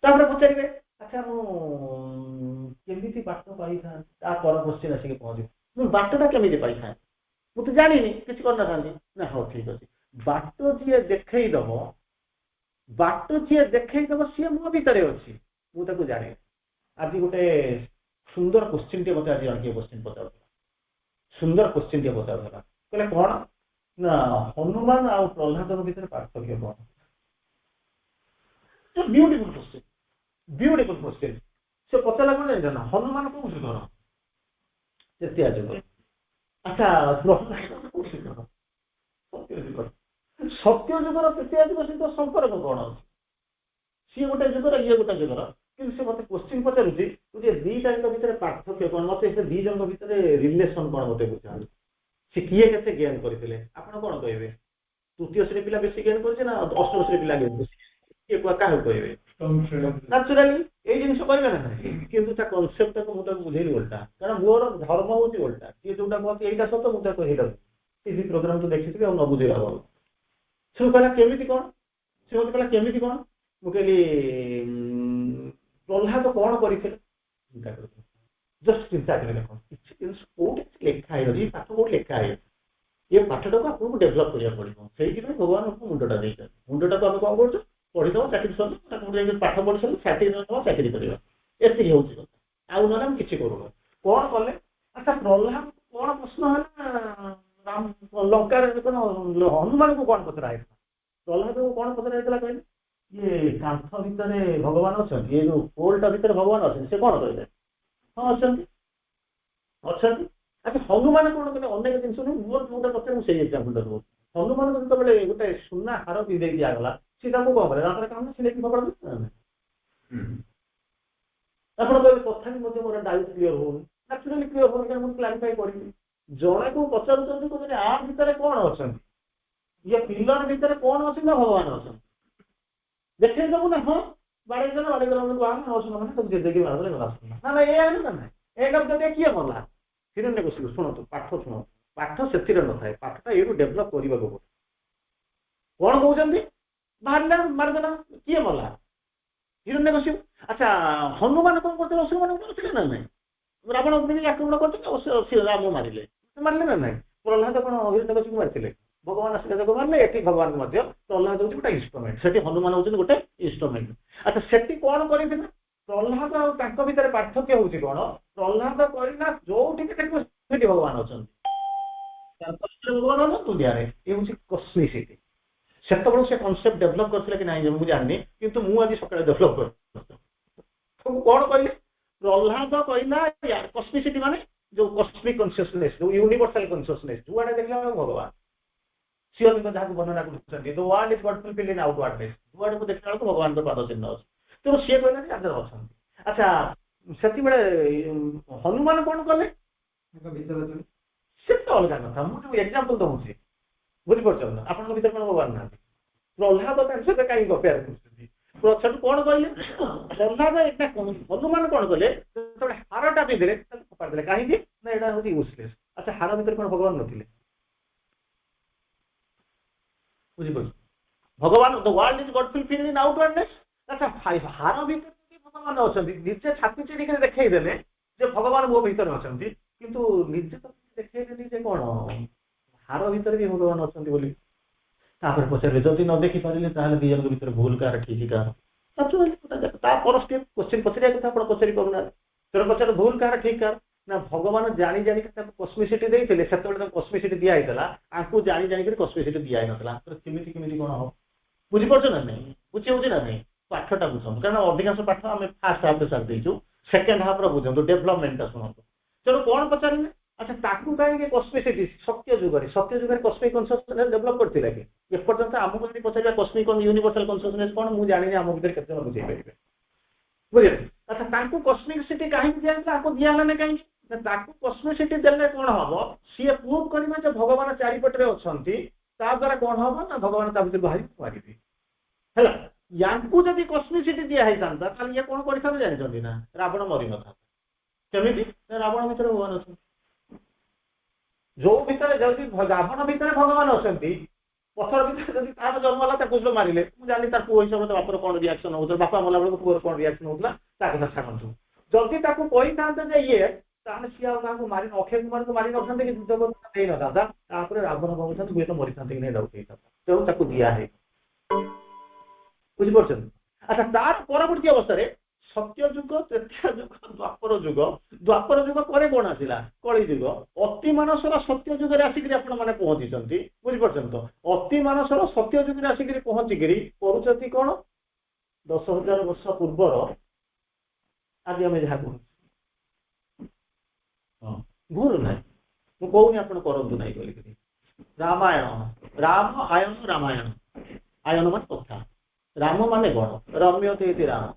ତାପରେ ପଚାରିବେ, ଆଚ୍ଛା ମୁଁ କେମିତି ବାଟ ପାଇଥାନ୍ତି? ତା ପର କୋଶ୍ଚିନ୍ ଆସିକି ପହଞ୍ଚିବ, ମୁଁ ବାଟଟା କେମିତି ପାଇଥାନ୍ତି? ମୁଁ ତ ଜାଣିନି, କିଛି କରିନଥାନ୍ତି ନା। ହଉ ଠିକ ଅଛି, ବାଟ ଯିଏ ଦେଖେଇଦବ, ସିଏ ମୋ ଭିତରେ ଅଛି, ମୁଁ ତାକୁ ଜାଣେ। ଆଜି ଗୋଟେ ସୁନ୍ଦର କୋଶ୍ଚିନ୍ ଟେ ମତେ ଆଜି କିଏ କୋଶ୍ଚିନ୍ ପଚାରୁଥିଲା, ସୁନ୍ଦର କୋଶ୍ଚିନ୍ ଟେ ପଚାରୁଥିଲା। କହିଲେ କଣ ନା, ହନୁମାନ ଆଉ ପ୍ରହ୍ଲାଦଙ୍କ ଭିତରେ ପାର୍ଥକ୍ୟ କଣ? Beautiful question, beautiful question. ସେ ପଚାରିଲା କଣ ଜାଣିଛ ନା? ହନୁମାନ କୋଉ ଯୁଗର? ତୃତୀୟା ଯୁଗ। ଆଚ୍ଛା, ପ୍ରହ୍ଲାଦ କୋଉ ଯୁଗର? ସତ୍ୟ ଯୁଗର। ସତ୍ୟ ଯୁଗର ତୃତୀୟା ଯୁଗ ସହିତ ସମ୍ପର୍କ କଣ ଅଛି? ସିଏ ଗୋଟେ ଯୁଗର, ଇଏ ଗୋଟେ ଯୁଗର। କିନ୍ତୁ ସେ ମତେ କୋଶ୍ଚିନ୍ ପଚାରୁଛି, ଯେ 2ଟାଙ୍କ ଭିତରେ ପାର୍ଥକ୍ୟ କଣ? ମତେ ସେ 2 ଜଣଙ୍କ ଭିତରେ ରିଲେସନ କଣ ମତେ ବୁଝାନ୍ତୁ। ସେ କିଏ କେତେ ଜ୍ଞାନ କରିଥିଲେ? ଆପଣ କଣ କହିବେ? तृतीय श्रेणी पिला बेसी गेन करछे ना अष्टम श्रेणी पिला गेन करछे के काहे कहबे न्याचुराली ए जिनिस करबे ना किंतु ता कांसेप्ट को मुता बुझेली उल्टा कारण मोर धर्म होती उल्टा ये जोटा कहते एटा सत मुता कहिला टीवी प्रोग्राम तो देखिथिबे और न बुझेला बाबू से कहला केमिति कोन से मते कहला केमिति कोन मु कहली प्रहलाद कोन करिथिले चिंता करथि जस्ट चिंता करे देखो इट्स कोड लेखा है ये पाठ कोड लेखा है ये पाठटा को आपको डेवलप करिया पड़िबो सेही कि भगवान आपको मुंडटा देइछन मुंडटा को हम कोन करछ पढ़ी दो चाकरी सब ताको जे पाठ पढ़ी सब चाकरी दो चाकरी करियो एति होउची कथा आउ नला हम किछि करूनो कोन करले अच्छा प्रहलाद कोन प्रश्न हला राम लंका रे कोन हनुमान को कोन पत्र आइला प्रहलाद को कोन पत्र आइला कहले ये कांथ भितरे भगवान अछन ये जो पोलटा भितरे भगवान अछन से कोन कहले हां अछन अछन अच्छा हनुमान कोन कहले अनेक दिन सुनु मोर जोटा पत्र से एग्जांपल दो हनुमान को तो बले गोटे सुन्ना हार भी दे दिया गला सीधा को कहले रातर काम से लेके पकड़ दे आपण कहले कथा भी मते मोर डाउट क्लियर हो नेचुरली क्लियर हो कि हम क्लैरिफाई करी जणे को पचारुचंदी को जे आ भितरे कोन अछन ये पिलर भितरे कोन अछन ना भगवान अछन देखे दबु ना हां बाड़े गला को आम अछन माने सब जे देखि मारले गला ना ना ए आने ना ए कब तो देखिए मला हिरण्य को सुनो तो पाठ से न थाए पाठटा ये डेभलप करने को कौन कहते बाहर मारदेला किए मला हिरण्य कश्यप अच्छा हनुमान कौन करते असुर मान ना ना रावण आक्रमण करते राम मारे मारे ना ना प्रहलाद कौन हिरण्य कश्यप मारी भगवान आशीर्वाद मारे ये भगवान प्रहलाद हूँ गोटे इन्स्ट्रुमेंट से हनुमान हूँ गोटे इन्स्ट्रुमेंट अच्छा से कौन कर प्रहलाद भितर पार्थक्य हूँ कौन प्रहलाद करना जो भगवान अच्छा भगवान दुनिया ये हूँ कस्मिसिटी से कनसेप्ट डेभलप करते कि नहीं मुझे जानी किंतु मुझे सकाଳେ डेभलप कर कौन कह प्रहलाद कहना कस्मिसिटी माने जो कस्मिक कन्सियसनेस जो यूनिवर्सल कन्सियसनेस जो देखा भगवान सियोन जहाँ वर्णना कर world is God fulfilled in outwardness जुआड़े को देखला बेलू भगवान पाद चिन्ह अच्छे तेणु सी कहला आदर अच्छा अच्छा से हनुमान कौन कले से तो अलग कथा मुझे एग्जांपल दउछि बुझिपार ना आपन भीतर कोन भगवान ना प्रहलाद से कहीं कंपेयर कर कौन कहले प्रहलाद एटा हनुमान कौन कले हारटा भी देले कपार कहीं ना एटा होती यूजलेस अच्छा हार भीतर कोन भगवान नथिले बुझिपार भगवान the world is God fulfilled in outwardness अच्छा हार भीतर भगवान अच्छा निजे छाती चिड़ी देखई देले जे भगवान मो भीतर अच्छा किंतु निजे तो देखई जे कौन हार भीतर भी भगवान अच्छा पचारे जदि न देखी पारे दी जन भर भूल कार ठीक कार स्टेप क्वेश्चन पचार कथा आप पचारि पाना तेरे पचार भूल कार ठीक कार ना भगवान जानी जानी कस्मिसिटी देते से कस्मिसिटी दिखाई आपको जानी जानी कस्मिसिटी दिखाई ना केमी केमी कौन हम बुझीपार ना नहीं बुझे हो ना नहीं पाठटा बुझु कारण अधिकांश पाठ आम फास्ट हाफ सारी देचु सेकेंड हाफ बुझु डेभलपमेंटा शुणु तेणु कौन पचारे अच्छा ताकू कहीं कस्मिसिटी सत्य जुगे कस्मिक कन्सियसनेस डेभलप करथिला कि एपर्यंत आमको जब पचार कस्मिक यूनिवर्सल कन्सियसनेस कौन मुझे जानी आम भर के बुझे पारे बुझे अच्छा ताकू कस्मिसिटी कहीं दिया आपको दिहला ना कहीं कस्मिसिटी देने कौन हम सी प्रूव करवा जो भगवान चारिपटे अच्छा द्वारा कौन हम ना भगवान भर बाहर मारे है यांकू जब कस्मिसिटी दिखाई था ये कौन कर जानते ना रावण मरी न था केमी रावण भर भगवान अच्छा जो भितर जदि रावण भितर भगवान अच्छा पथर भितर जब तार जन्म है कुछ मारे मुझे जानी तार पुओ हिसाब से बापर कौन रिएक्शन होता बापा मला बेलू पुअर कौन रिएक्शन होता कथा छाड़ू जदि कही था ये सी मारी अक्षय कुमार को मारी ना कि युद्ध न था रावण भावता हुए तो मरी था कि नहीं डाउट होता तेणु दिहे बुझीपार अच्छा तार परवर्ती अवस्था सत्य जुग त्रेता जुग द्वापर जुग पर कौन आसला कली जुग अति मानसर सत्य जुगे आसिक आपने पहुंची बुझीपार तो अति मानसर सत्य जुगे आसिक पहुंचिक करुँच कौन 10,000 वर्ष पूर्वर आज आम जहाँ कह भूल ना मुझे कहूनी आप करूँ ना बोलिक रामायण राम आयन रामायण आयन मान कथा राम माने कौन रम्य थे राम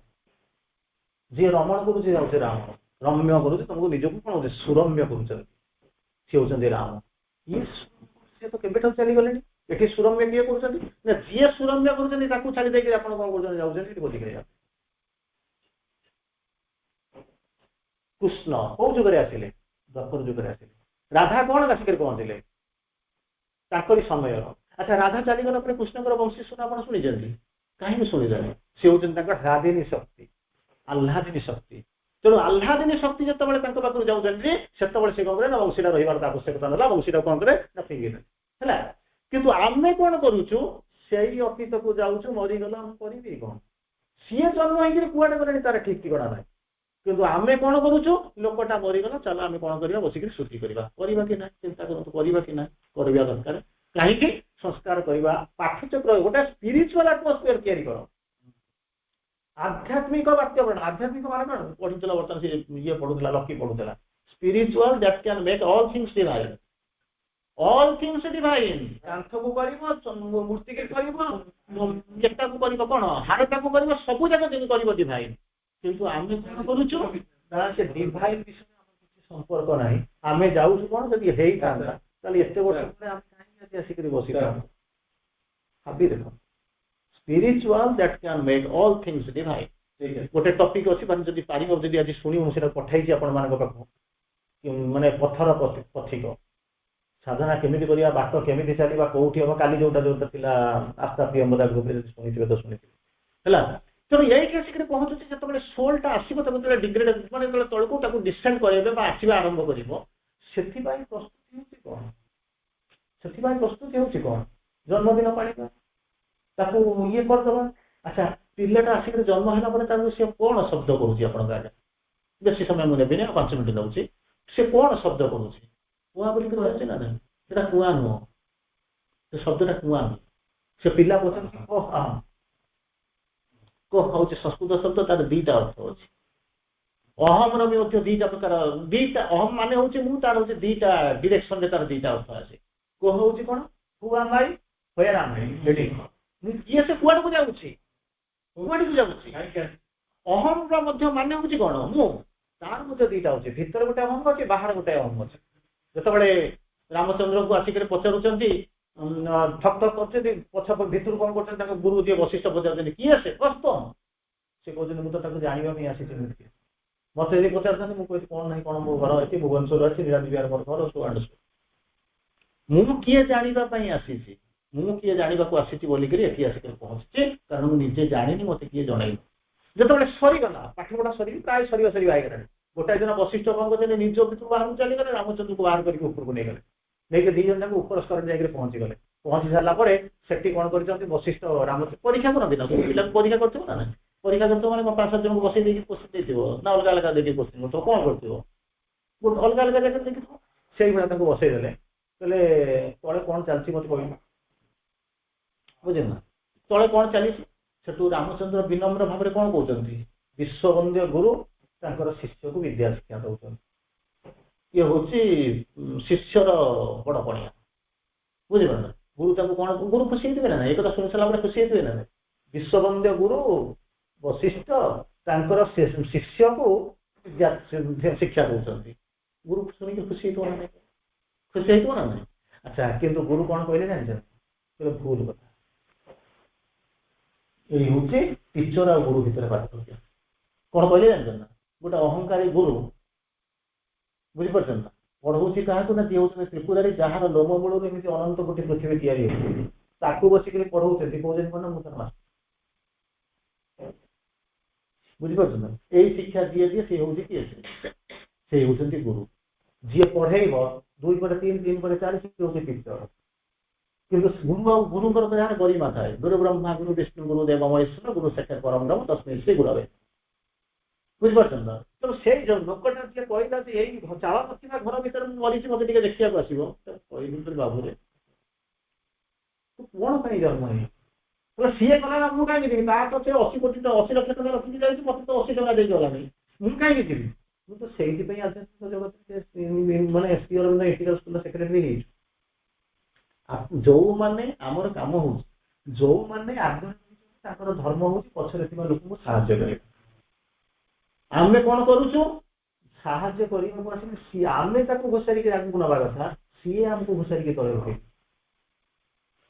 जी रमण कर राम रम्य कर तुमको निजक कौन हो सुरम्य कर सी हूँ राम ये तो केवे चलीगले ଏଠି ସୁରମ୍ୟ କିଏ କରୁଛନ୍ତି ନା ଯିଏ ସୁରମ୍ୟ କରୁଛନ୍ତି ତାକୁ ଛାଡ଼ି ଦେଇକି ଆପଣ କଣ କରୁଛନ୍ତି ଯାଉଛନ୍ତି ଏଠି ଭୋଜି ଖାଇବା। କୃଷ୍ଣ କୋଉ ଯୁଗରେ ଆସିଲେ ଦ୍ୱାପର ଯୁଗରେ ଆସିଲେ। ରାଧା କଣ ଆସିକରି ପହଞ୍ଚିଲେ ତାଙ୍କରି ସମୟର। ଆଚ୍ଛା ରାଧା ଚାଲିଗଲା ପରେ କୃଷ୍ଣଙ୍କର ବଂଶୀସ୍ୱର ଆପଣ ଶୁଣିଛନ୍ତି କାହିଁକି ଶୁଣିଛନ୍ତି ସେ ହଉଛନ୍ତି ତାଙ୍କ ହ୍ଲାଦିନୀ ଶକ୍ତି ଆହ୍ଲାଦିନୀ ଶକ୍ତି। ତେଣୁ ଆହ୍ଲାଦିନୀ ଶକ୍ତି ଯେତେବେଳେ ତାଙ୍କ ପାଖକୁ ଯାଉଛନ୍ତି ସେତେବେଳେ ସେ କଣ କରେ ନା ବଂଶୀଟା ରହିବାର ଆବଶ୍ୟକତା ନେଲା ବଂଶୀଟା କଣ କରେ ନା ଫିଙ୍ଗିଲେ ହେଲା। କିନ୍ତୁ ଆମେ କଣ କରୁଛୁ ସେଇ ଅତୀତକୁ ଯାଉଛୁ ମରିଗଲା ମୁଁ କରିବି କଣ ସିଏ ଜନ୍ମ ହେଇକିରି କୁଆଡେ ଗଲେଣି ତାର ଠିକ ଠିକଣା ନାହିଁ। କିନ୍ତୁ ଆମେ କଣ କରୁଛୁ ଲୋକଟା ମରିଗଲା ଚାଲ ଆମେ କଣ କରିବା ବସିକିରି ସୃଷ୍ଟି କରିବା କି ନାହିଁ ଚିନ୍ତା କରନ୍ତୁ କରିବା କି ନାହିଁ କରିବା ଦରକାର। କାହିଁକି ସଂସ୍କାର କରିବା ପାଠ୍ୟଚକ୍ର ଗୋଟେ ସ୍ପିରିଚୁଆଲ ଆଟମୋସ୍ଫିୟର ତିଆରି କର। ଆଧ୍ୟାତ୍ମିକ ବାକ୍ୟବରଣ ଆଧ୍ୟାତ୍ମିକ ମାନେ କଣ ପଢୁଥିଲା ବର୍ତ୍ତମାନ ସେ ଇଏ ପଢୁଥିଲା ଲକି ପଢୁଥିଲା spiritual that can make all things divine. All things divine କାନ୍ଥକୁ କରିବ ମୂର୍ତ୍ତିକି କରିବ କେଟାକୁ କରିବ କଣ ହାରଟାକୁ କରିବ ସବୁ ଯାକ ଯେମିତି କରିବ ଡିଭାଇନ୍। କିନ୍ତୁ ଆମେ କଣ କରୁଛୁ ନା ସେ ଡିଭାଇନ୍ ବିଷୟରେ ଆମର କିଛି ସମ୍ପର୍କ ନାହିଁ। ଆମେ ଯାଉଛୁ କଣ ଯଦି ହେଇଥାନ୍ତା ତାହେଲେ ଏତେ ବର୍ଷ ପରେ ଆମେ କାହିଁକି ଆସିକରି ବସିଥାନ୍ତୁ। ଭାବି ଦେଖ spiritual that can make all things divine ଗୋଟେ ଟପିକ୍ ଅଛି ମାନେ ଯଦି ପାରିବ ଯଦି ଆଜି ଶୁଣିବ ମୁଁ ସେଟା ପଠାଇଛି ଆପଣମାନଙ୍କ ପାଖକୁ ମାନେ ପଥର ପଥିକ ସାଧନା କେମିତି କରିବା ବାଟ କେମିତି ଚାଲିବା କୋଉଠି ହବ କାଲି ଯୋଉଟା ଥିଲା ଆସ୍ଥା ପ୍ରିୟମ୍ବଦା ଗ୍ରୁପରେ ଯଦି ଶୁଣିଥିବେ ତ ଶୁଣିଥିବେ ହେଲା। ତେଣୁ ଏଇଠି ଆସିକି ପହଞ୍ଚୁଛି ଯେତେବେଳେ ସୋଲଟା ଆସିବ ତାକୁ ଯେତେବେଳେ ଡିଗ୍ରେଡ୍ ମାନେ ଯେତେବେଳେ ତଳକୁ ତାକୁ ଡିସେଣ୍ଡ କରାଇବେ ବା ଆସିବା ଆରମ୍ଭ କରିବ ସେଥିପାଇଁ ପ୍ରସ୍ତୁତି ହେଉଛି କଣ ଜନ୍ମଦିନ ପାଳିବା ତାକୁ ଇଏ କରିଦେବା। ଆଚ୍ଛା ପିଲାଟା ଆସିକି ଜନ୍ମ ହେଲା ପରେ ତାକୁ ସେ କଣ ଶବ୍ଦ କରୁଛି ଆପଣଙ୍କ ଆଗରେ ବେଶୀ ସମୟ ମୁଁ ନେବିନି ଆଉ 5 ମିନିଟ୍ ନେଉଛି ସେ କଣ ଶବ୍ଦ କରୁଛି କୁଆ ବୋଲି କୁହାଯାଉଛି ନା ନାହିଁ ସେଟା କୁଆ ନୁହଁ ସେ ଶବ୍ଦଟା କୁଆ ନୁହଁ। ସେ ପିଲା ପଚାରୁଛି କୋ ହଉଛି ସଂସ୍କୃତ ଶବ୍ଦ ତାର ଦିଟା ଅର୍ଥ ଅଛି। ଅହମର ବି ମଧ୍ୟ ଦିଟା ପ୍ରକାର ଦିଟା ଅହମ ମାନେ ହଉଛି ମୁଁ ତାର ହଉଛି ଦିଟା ଡିରେକ୍ସନରେ ତାର ଦିଟା ଅର୍ଥ ଆସେ। କୋ ହଉଛି କଣ କୁଆ ମାଇ ହଏରା ଇଏ ସେ କୁଆଡକୁ ଯାଉଛି କୁଆଡକୁ ଯାଉଛି। ଅହମର ମଧ୍ୟ ମାନେ ହଉଛି କଣ ମୁଁ ତାର ମଧ୍ୟ ଦିଟା ଅଛି ଭିତରେ ଗୋଟେ ଅହମ ଅଛି ବାହାରେ ଗୋଟେ ଅହମ ଅଛି। ଯେତେବେଳେ ରାମଚନ୍ଦ୍ରଙ୍କୁ ଆସିକରି ପଚାରୁଛନ୍ତି ଠକ୍ ଠକ୍ କରୁଛନ୍ତି ପଛ ଭିତରୁ କଣ କରୁଛନ୍ତି ତାଙ୍କ ଗୁରୁ ଯିଏ ବଶିଷ୍ଠ ପଚାରୁଛନ୍ତି କିଏ ସେ କସ୍ତମ ସେ କହୁଛନ୍ତି ମୁଁ ତ ତାକୁ ଜାଣିବା ପାଇଁ ଆସିଛି ମତେ ଯଦି ପଚାରୁଛନ୍ତି ମୁଁ କହୁଛି କଣ ନାହିଁ କଣ ମୋ ଘର ଅଛି ଭୁବନେଶ୍ୱର ଅଛି ନୀଳାଦ୍ରି ବିହାର ମୋର ଘର ମୁଁ କିଏ ଜାଣିବା ପାଇଁ ଆସିଛି ମୁଁ କିଏ ଜାଣିବାକୁ ଆସିଛି ବୋଲିକରି ଏଠି ଆସିକରି ପହଞ୍ଚିଛି କାରଣ ମୁଁ ନିଜେ ଜାଣିନି ମତେ କିଏ ଜଣାଇନି। ଯେତେବେଳେ ସରିଗଲା ପାଠପଢା ସରିକି ପ୍ରାୟ ସରିବା ହେଇଗଲାଣି ଗୋଟାଏ ଦିନ ବଶିଷ୍ଠ କଣ କରୁଛନ୍ତି ନିଜ ଭିତରୁ ବାହାରକୁ ଚାଲିଗଲେ ରାମଚନ୍ଦ୍ରଙ୍କୁ ବାହାର କରିକି ଉପରକୁ ନେଇଗଲେ ନେଇକି 2 ଜଣ ଯାକ ଉପର ସ୍ତରରେ ଯାଇକରି ପହଞ୍ଚିଗଲେ। ପହଞ୍ଚି ସାରିଲା ପରେ ସେଠି କଣ କରିଛନ୍ତି ବଶିଷ୍ଠ ରାମଚନ୍ଦ୍ର ପରୀକ୍ଷା କରନ୍ତି ନା ପିଲାକୁ ପରୀକ୍ଷା କରିଥିବ ନା ନାହିଁ ପରୀକ୍ଷା କରିଥିବ ମାନେ 5-7 ଜଣଙ୍କୁ ବସେଇ ଦେଇକି କୋଶ୍ଚିନ୍ ଦେଇଥିବ ନା ଅଲଗା ଅଲଗା ଦେଇକି କୋଶ୍ଚିନ୍ କରିଥିବ କଣ କରିଥିବ ଅଲଗା ଅଲଗା ଜାଗାରେ ଦେଖିଥିବ ସେଇଭଳିଆ ତାଙ୍କୁ ବସେଇ ଦେଲେ କହିଲେ ତଳେ କଣ ଚାଲିଛି ମତେ କହିବ ବୁଝିଲ ନା ତଳେ କଣ ଚାଲିଛି ସେଠୁ ରାମଚନ୍ଦ୍ର ବିନମ୍ର ଭାବରେ କଣ କହୁଛନ୍ତି ବିଶ୍ୱବନ୍ଦ୍ୟ ଗୁରୁ ତାଙ୍କର ଶିଷ୍ୟକୁ ବିଦ୍ୟା ଶିକ୍ଷା ଦଉଛନ୍ତି। ଇଏ ହଉଛି ଶିଷ୍ୟର ବଡ ପଣିଆ ବୁଝିପାର ନା ଗୁରୁ ତାଙ୍କୁ କଣ ଗୁରୁ ଖୁସି ହେଇଥିବେ ନା ଏ କଥା ଶୁଣି ସାରିଲା ପରେ ଖୁସି ହେଇଥିବେ ନା ବିଶ୍ୱବନ୍ଦ୍ୟ ଗୁରୁ ବଶିଷ୍ଠ ତାଙ୍କର ଶିଷ୍ୟକୁ ଶିକ୍ଷା ଦଉଛନ୍ତି ଗୁରୁ ଶୁଣିକି ଖୁସି ହେଇଥିବ ନା ନାହିଁ ଖୁସି ହେଇଥିବ ନା ନାହିଁ। ଆଚ୍ଛା କିନ୍ତୁ ଗୁରୁ କଣ କହିଲେ ଜାଣିଛନ୍ତି ଭୁଲ କଥା ଏଇ ହଉଛି ଟିଚର ଆଉ ଗୁରୁ ଭିତରେ ପାର୍ଥକ୍ୟ କଣ କହିଲେ ଜାଣିଛନ୍ତି ନା ଗୋଟେ ଅହଙ୍କାରୀ ଗୁରୁ ବୁଝିପାରୁଛନ୍ତି ନା ପଢଉଛି କାହାକୁ ନା ଯିଏ ହଉଛନ୍ତି ତ୍ରିପୁରାରୀ ଯାହାର ଲୋମ ମୂଳରୁ ଏମିତି ଅନନ୍ତ କୋଟି ପୃଥିବୀ ତିଆରି ହେଉଛି ତାକୁ ବସିକରି ପଢଉଛନ୍ତି କହୁଛନ୍ତି କଣ ମୁଁ ତାର ମାଷ୍ଟର ବୁଝିପାରୁଛନ୍ତି ନା ଏଇ ଶିକ୍ଷା ଯିଏ ଦିଏ ସେ ହଉଛି କିଏ ସେ ହଉଛନ୍ତି ଗୁରୁ ଯିଏ ପଢେଇବ 2 ପରେ 3 3 ପରେ 4 ସେ ହଉଛି ଟିଚର। କିନ୍ତୁ ଗୁରୁ ଆଉ ଗୁରୁଙ୍କର ଯାହାର ଗରିମା ଥାଏ ଗୁରୁ ବ୍ରହ୍ମା ଗୁରୁ ବିଷ୍ଣୁ ଗୁରୁ ଦେବ ମହେଶ୍ୱର ଗୁରୁ ସାକ୍ଷାତ୍ ପରମ ବ୍ରହ୍ମ ତସ୍ମୈ ଶ୍ରୀ ଗୁରବେ ବୁଝିପାରୁଛନ୍ତି ନା। ତେଣୁ ସେଇ ଯୋଉ ଲୋକଟା ଯିଏ କହିଲା ଯେ ଏଇ ଚାଳ ନଥିବା ଘର ଭିତରେ ମୁଁ ମରିଛି ମତେ ଟିକେ ଦେଖିବାକୁ ଆସିବ କହିବି ବାବୁରେ ତୁ କଣ ପାଇଁ ଜନ୍ମ ହେଇ ସିଏ କଲା ନା ମୁଁ କାହିଁକି ଯିବି ତାର ତ ସେ 80 ଲକ୍ଷ ଟଙ୍କା ରଖିକି ଯାଇଛି ମତେ ତ 80 ଟଙ୍କା ଦେଇକି ଗଲାନି ମୁଁ କାହିଁକି ଯିବି ମୁଁ ତ ସେଇଥିପାଇଁ ଆଧ୍ୟାତ୍ମିକ ଜଗତରେ ମାନେ ସେକ୍ରେଟାରୀ ହେଇଛି। ଯୋଉମାନେ ଆମର କାମ ହଉଛି ଯୋଉମାନେ ତାଙ୍କର ଧର୍ମ ହଉଛି ପଛରେ ଥିବା ଲୋକଙ୍କୁ ସାହାଯ୍ୟ କରିବା। ଆମେ କଣ କରୁଛୁ ସାହାଯ୍ୟ କରିବାକୁ ଆସିଲେ ଆମେ ତାକୁ ଘୋଷାରିକି ଆଗକୁ ନବା କଥା ସିଏ ଆମକୁ ଘୋଷାରିକି ତଳେ ରଖେ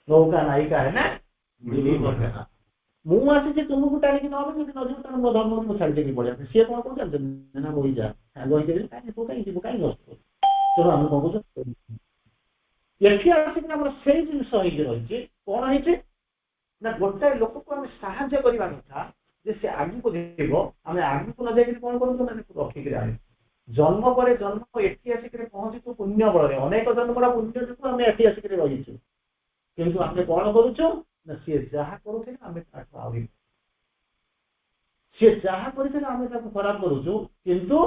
ନୌକା ନାୟିକା ହେଲେ ମୁଁ ଆସିଛି ତୁମକୁ ଟାଣିକି ନହେଲେ ଯଦି ନଯିବ ତାହେଲେ ମୋ ଧର୍ମ ମୁଁ ଛାଡ଼ି ଦେଇକି ପଳେଇବା ସିଏ କଣ କରୁଛନ୍ତି ନା ରହିଯା ସାଙ୍ଗ ହେଇକି କାହିଁକି ତୁ କାହିଁକି ଯିବୁ କାହିଁକି ନଷ୍ଟ ତେଣୁ ଆମେ କଣ କରୁଛୁ ଏଠି ଆସିକି ଆମର ସେଇ ଜିନିଷ ହେଇକି ରହିଛି କଣ ହେଇଛି ନା ଗୋଟାଏ ଲୋକକୁ ଆମେ ସାହାଯ୍ୟ କରିବା କଥା ଯେ ସେ ଆଗକୁ ଯିବ ଆମେ ଆଗକୁ ନ ଯାଇକି କଣ କରୁଛୁ ନା ରଖିକିରି ଆଣେ ଜନ୍ମ ପରେ ଜନ୍ମ ଏଠି ଆସିକରି ପହଞ୍ଚିଛୁ ପୁଣ୍ୟ ବଳରେ ଅନେକ ଜନ୍ମର ପୁଣ୍ୟ ଯୋଗୁଁ ଆମେ ଏଠି ଆସିକରି ରହିଛୁ କିନ୍ତୁ ଆମେ କଣ କରୁଛୁ ନା ସିଏ ଯାହା କରୁଥିଲେ ଆମେ ତାଠୁ ଆହୁରି ସିଏ ଯାହା କରିଥିଲେ ଆମେ ତାକୁ ଖରାପ କରୁଛୁ କିନ୍ତୁ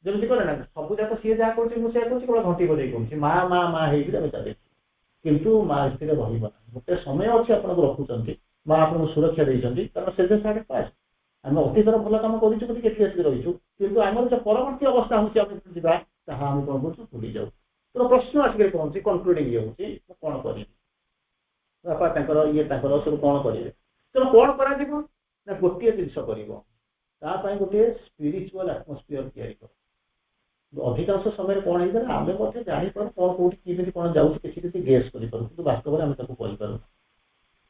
ଯେମିତି କରେ ନା ସବୁ ଯାକ ସିଏ ଯାହା କରୁଛି ମୁଁ ସେୟା କରୁଛି କେବଳ ଘଣ୍ଟି ବଜେଇ କରୁଛି ମା ମା ମା ହେଇକି ଆମେ ଚାଲିଛୁ କିନ୍ତୁ ମା ଏଥିରେ ରହିବ ନାହିଁ ଗୋଟେ ସମୟ ଅଛି ଆପଣଙ୍କୁ ରଖୁଛନ୍ତି ମା ଆପଣଙ୍କୁ ସୁରକ୍ଷା ଦେଇଛନ୍ତି କାରଣ ସେ ସାଢେ ପାଞ୍ଚ ଆମେ ଅତୀତର ଭଲ କାମ କରିଛୁ ବୋଲି କେଠି ଆସିକି ରହିଛୁ କିନ୍ତୁ ଆମର ଯୋଉ ପରବର୍ତ୍ତୀ ଅବସ୍ଥା ହଉଛି ଆମେ ଯିବା ତାହା ଆମେ କଣ କରୁଛୁ ଭୁଲି ଯାଉ ତେଣୁ ପ୍ରଶ୍ନ ଆସିକି ପହଞ୍ଚି କନକ୍ଲୁଡିଂ ଇଏ ହଉଛି କଣ କରିବି ବାପା ତାଙ୍କର ଇଏ ତାଙ୍କର ସବୁ କଣ କରିବେ ତେଣୁ କଣ କରାଯିବ ନା ଗୋଟିଏ ଜିନିଷ କରିବ ତା ପାଇଁ ଗୋଟିଏ ସ୍ପିରିଚୁଆଲ ଆଟମୋସ୍ଫିୟର ତିଆରି କର ଅଧିକାଂଶ ସମୟରେ କଣ ହେଇଥାଏ ଆମେ ମଧ୍ୟ ଜାଣିପାରୁ କଣ କୋଉଠି କେମିତି କଣ ଯାଉଛି କିଛି କିଛି ଗେସ୍ କରିପାରୁ କିନ୍ତୁ ବାସ୍ତବରେ ଆମେ ତାକୁ କରିପାରୁ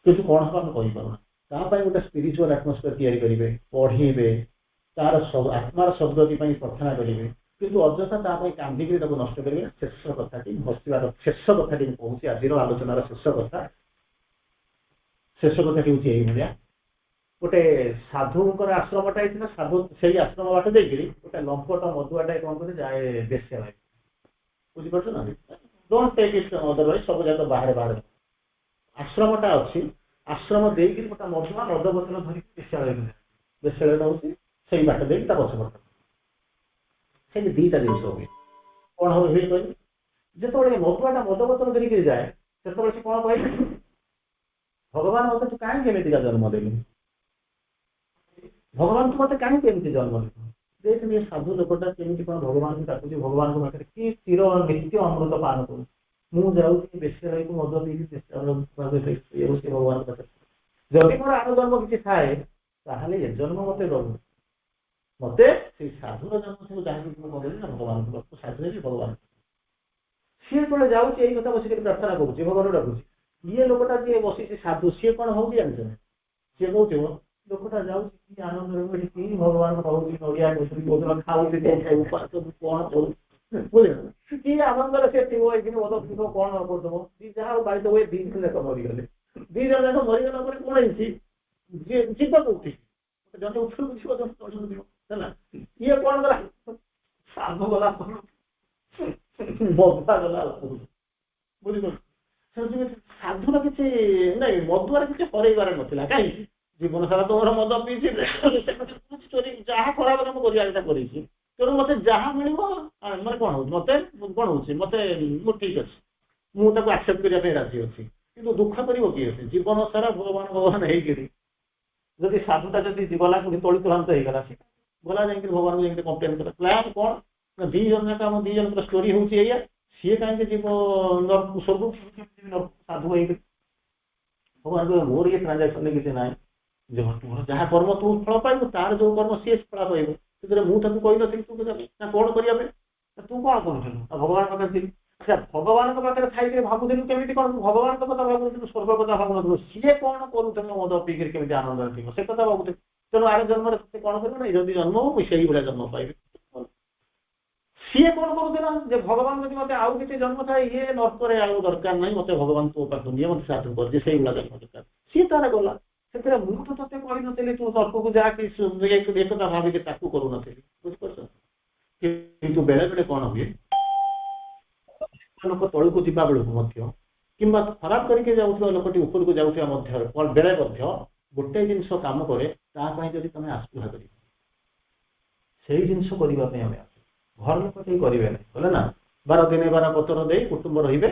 କିନ୍ତୁ କଣ ହବ ଆମେ କହିପାରୁନା ତା ପାଇଁ ଗୋଟେ ସ୍ପିରିଚୁଆଲ ଆଟମୋସ୍ଫିୟର ତିଆରି କରିବେ ପଢେଇବେ ତାର ଆତ୍ମାର ଶବ୍ଦଟି ପାଇଁ ପ୍ରାର୍ଥନା କରିବେ କିନ୍ତୁ ଅଯଥା ତା ପାଇଁ କାନ୍ଦିକିରି ତାକୁ ନଷ୍ଟ କରିବେ ଶେଷ କଥାଟି ହସିବାର ଶେଷ କଥାଟି ମୁଁ କହୁଛି ଆଜିର ଆଲୋଚନାର ଶେଷ କଥାଟି ହଉଛି ଏଇଭଳିଆ ଗୋଟେ ସାଧୁଙ୍କର ଆଶ୍ରମଟା ହେଇଥିଲା ସାଧୁ ସେଇ ଆଶ୍ରମ ବାଟ ଦେଇକିରି ଗୋଟେ ଲମ୍ପଟ ମଧୁଆଟା କଣ କରେ ଯାଏ ବେଶ୍ୟା ଭାଇ ବୁଝିପାରୁଛ ନା ଡୋଣ୍ଟ ଟେକ୍ ଇଟ୍ ଅଦରୱାଇଜ ସବୁ ଯାକ ବାହାରେ ଆଶ୍ରମଟା ଅଛି ଆଶ୍ରମ ଦେଇକିରି ଗୋଟେ ମଧୁଆ ମଦ ବୋତଲ ଧରିକି ବେଶ୍ୟାଳୟ ହଉଛି ସେଇ ବାଟ ଦେଇକି ତା ପଛପଟ ସେଠି ଦିଟା ଜିନିଷ ହୁଏ କଣ ହବ ହୁଏ କହିଲେ ଯେତେବେଳେ ମଧୁଆଟା ମଦ ବୋତଲ ଧରିକିରି ଯାଏ ସେତେବେଳେ ସେ କଣ କହିଲେ ଭଗବାନ ମତେ ତୁ କାହିଁକି ଏମିତିକା ଜନ୍ମ ଦେଲୁ ଭଗବାନ ତୁ ମତେ କାହିଁକି ଏମିତି ଜନ୍ମ ଦେଲୁ ଦେଖ ସାଧୁ ଲୋକଟା କେମିତି କଣ ଭଗବାନଙ୍କୁ ଡାକୁଛି ଭଗବାନଙ୍କ ପାଖରେ କି ଚିର ନିତ୍ୟ ଅମୃତ ପାନ କରୁଛି ମୁଁ ଯାଉଛି ବେଶ୍ୟାଳୟକୁ ମଦ ଦେଇକି ଭଗବାନଙ୍କ ପାଖରେ ଯଦି ମୋର ଆର ଜନ୍ମ କିଛି ଥାଏ ତାହେଲେ ଏ ଜନ୍ମ ମତେ ଦବୁ ମତେ ସେଇ ସାଧୁର ଜନ୍ମ ସବୁ ଯାହାକି ମୁଁ କରିଲି ନା ଭଗବାନଙ୍କ ପାଖକୁ ସାଧୁ ହେବି ଭଗବାନ ସିଏ ଯେତେବେଳେ ଯାଉଛି ଏଇ କଥା ବସିକି ପ୍ରାର୍ଥନା କରୁଛି ଭଗବାନ ଡାକୁଛି ଇଏ ଲୋକଟା ଯିଏ ବସିଛି ସାଧୁ ସିଏ କଣ ହଉଛି ଜାଣିଛନ୍ତି ସିଏ କହୁଥିବ ଲୋକଟା ଯାଉଛି କି ଆନନ୍ଦରେ କି ଭଗବାନ ରହୁଛି ନଡିଆ ଖାଉଛି କଣ କରୁଛି କି ଆନନ୍ଦରେ ସେ ଥିବ ଏଇଠି ମଦ ଥିବ କଣ କରୁଥିବ ଯାହା ବାড়িতে ହୁଏ 2 ଦିନ ଯାକ ମରିଗଲେ 2 ଜଣ ଯାକ ମରିଗଲା ପରେ କଣ ହେଇଛି ଯିବ କୋଉଠି ଜଣେ ଉପରକୁ ଯିବ ଜଣେ ତଳକୁ ଯିବ ହେଲା ଇଏ କଣ କଲା ସାଧୁ ଗଲା ମଦୁଆ ଗଲା ବୁଝିପାରୁଛ ସାଧୁର କିଛି ନାଇଁ ମଧୁଆର କିଛି ହରେଇବାର ନଥିଲା କାହିଁକି ଜୀବନ ସାରା ତମର ମଦ ପିଇଛି ଚୋରି ଯାହା ଖରାପ କାମ କରିବା କଥା କରିଛି ତେଣୁ ମତେ ଯାହା ମିଳିବ ମାନେ କଣ ହଉଛି ମତେ କଣ ହଉଛି ମତେ ମୁଁ ଠିକ ଅଛି ମୁଁ ତାକୁ ଆକ୍ସେପ୍ଟ କରିବା ପାଇଁ ରାଜି ଅଛି କିନ୍ତୁ ଦୁଃଖ କରିବ କିଏ ଅଛି ଜୀବନ ସାରା ଭଗବାନ ହେଇକିରି ଯଦି ସାଧୁଟା ଯଦି ଗଲା କୋଉଠି ତଳିତଳାନ୍ତ ହେଇଗଲା ସେ ଗଲା ଯାଇକି ଭଗବାନଙ୍କୁ ଯାଇକି କମ୍ପ୍ଲେନ କଲା ପ୍ଲାନ୍ କଣ ନା 2 ଜଣ ଯାକ ଆମ 2 ଜଣଙ୍କର ଷ୍ଟୋରି ହଉଛି ଏଇଆ ସିଏ କାହିଁକି ଯିବ ସବୁ ସାଧୁ ହେଇକି ଭଗବାନ ମୋର ଇଏ ଟ୍ରାଞ୍ଜାକ୍ସନରେ କିଛି ନାହିଁ ତୁମର ଯାହା କର୍ମ ତୁ ଫଳ ପାଇବୁ ତାର ଯୋଉ କର୍ମ ସିଏ ଫଳ ପାଇବ ସେଥିରେ ମୁଁ ତାକୁ କହିନଥିଲି ତୁ ନା କଣ କରିବା ପାଇଁ ତୁ କଣ କରୁଥିଲୁ ଭଗବାନ ପାଖରେ ଥିଲି ଆଚ୍ଛା ଭଗବାନଙ୍କ ପାଖରେ ଥାଇକି ଭାବୁଥିଲୁ କେମିତି କଣ ଭଗବାନଙ୍କ କଥା ଭାବୁଥିଲୁ ସ୍ୱର୍ଗ କଥା ଭାବୁନଥିଲୁ ସିଏ କଣ କରୁଥିଲ ମଦ ପିଇକିରି କେମିତି ଆନନ୍ଦରେ ଥିବ ସେ କଥା ଭାବୁଥିଲୁ ତେଣୁ ଆର ଜନ୍ମରେ ସେ କଣ କରିବ ନା ଯଦି ଜନ୍ମ ହବ ମୁଁ ସେଇଭଳିଆ ଜନ୍ମ ପାଇବି ସିଏ କଣ କରୁଥିଲା ଯେ ଭଗବାନ ଯଦି ମତେ ଆଉ କିଛି ଜନ୍ମ ଥାଏ ଇଏ ନର୍କରେ ଆଉ ଦରକାର ନାହିଁ ମତେ ଭଗବାନ ତୋ ପାଖକୁ ନିଏ ମତେ ସାଧୁ କରିଦିଏ ସେଇଭଳିଆ ଜନ୍ମ ଦରକାର ସିଏ ତାର ଗଲା ସେଥିରେ ମୁଁ ତ ତତେ କହିନଥିଲି ତୁ ତର୍କକୁ ଯାହାକି ଏକଥା ଭାବିକି ତାକୁ କରୁନଥିଲି ବୁଝିପାରୁଛ କିନ୍ତୁ ବେଳେ ବେଳେ କଣ ହୁଏ ଲୋକ ତଳକୁ ଯିବା ବେଳକୁ ମଧ୍ୟ କିମ୍ବା ଖରାପ କରିକି ଯାଉଥିବା ଲୋକଟି ଉପରକୁ ଯାଉଥିବା ମଧ୍ୟରେ ବେଳେ ମଧ୍ୟ ଗୋଟେ ଜିନିଷ କାମ କରେ ତା ପାଇଁ ଯଦି ତମେ ଆସ୍ପୃହା କରିବ ସେଇ ଜିନିଷ କରିବା ପାଇଁ ଆମେ ଘର ଲୋକ କେହି କରିବେ ନାହିଁ କହିଲେ ନା 12 ଦିନେ 12 ପତର ଦେଇ କୁଟୁମ୍ବ ରହିବେ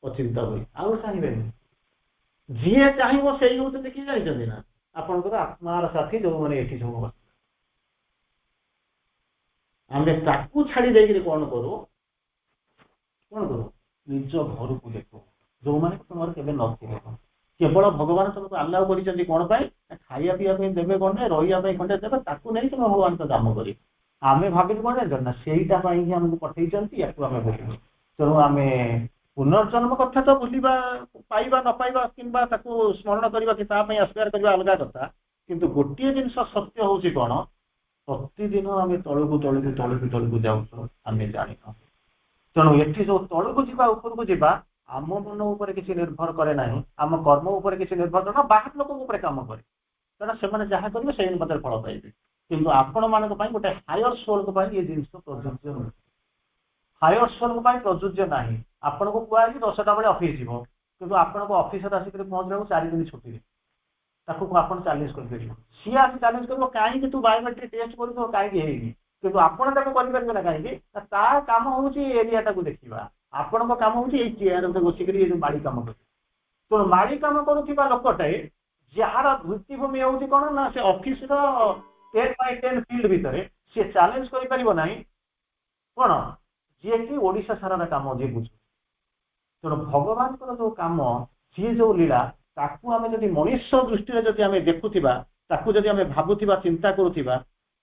ଅଚିନ୍ତା ହୋଇ ଆଉ ଚାହିଁବେନି ଯିଏ ଚାହିଁବ ସେଇ ହଉଛନ୍ତି କିଏ ଜାଣିଛନ୍ତି ନା ଆପଣଙ୍କର ଆତ୍ମାର ସାଥୀ ଯୋଉମାନେ ଏଠି ସବୁ ଆମେ ତାକୁ ଛାଡି ଦେଇକିରି କଣ କରୁ ନିଜ ଘରକୁ ଦେଖୁ ଯୋଉମାନେ ତମର କେବେ ନଥିବେ କେବଳ ଭଗବାନ ତମକୁ ଆଲାଉ କରିଛନ୍ତି କଣ ପାଇଁ ଖାଇବା ପିଇବା ପାଇଁ ଦେବେ ଖଣ୍ଡେ ରହିବା ପାଇଁ ଖଣ୍ଡେ ଦେବେ ତାକୁ ନେଇ ତମେ ଭଗବାନଙ୍କ କାମ କରିବ ଆମେ ଭାବିଲୁ କଣ ଜାଣିଛ ନା ସେଇଟା ପାଇଁ ଆମକୁ ପଠେଇଛନ୍ତି ୟାକୁ ଆମେ ଭୋଗିବୁ ତେଣୁ ଆମେ पुनर्जन्म कथा तो भूलिबा पाइबा न पाइबा किंबा ताकू स्मरण करबा कि ता पई आस्कार करबा अलगा कथा किंतु गोटे जिनस सत्य होउची कोन प्रतिदिन आम तलकू तलकू तलकू तलकू जाऊ आम जान तेणु ये जो तलकू जावा उपरकू जावा आम मन उपर किसी निर्भर करे ना आम कर्म उपर किसी निर्भर करे ना बाहर लोक उपर काम करे तेना से जहाँ करेंगे से अनुपात फल पाइबे किंतु आपण मान गोटे हायर सोल ये जिन प्रযোज्य नुहे हायर सोल प्रযোज्य ना आपन को कहुई 10टा बेले ऑफिस जीव कि आपन को ऑफिस आसिक पहुंचला 4 दिन छुट्टी आपन चैलेंज कर सी आस चैलेंज कर कहीं तू बायोमेट्रिक टेस्ट कर कहीं किंतु आपड़ करेंगे ना कहीं काम हूँ एरिया देखा आपण काम हूँ ये चेयर बसिक माड़ी कम कर तेणु माड़ी कम करुवा लोकटे जार भित्तिभूमि हूँ कौन ना से ऑफिस 10x10 फील्ड भितर सी चैलेंज करना कौन जी कि ओडिशा सारा काम जी बुझ तेणु भगवान जो कम सी जो लीला ताकू आम जब मनुष्य दृष्टि जब आम देखुवा ताकू जब आम भावुवा चिंता करुवा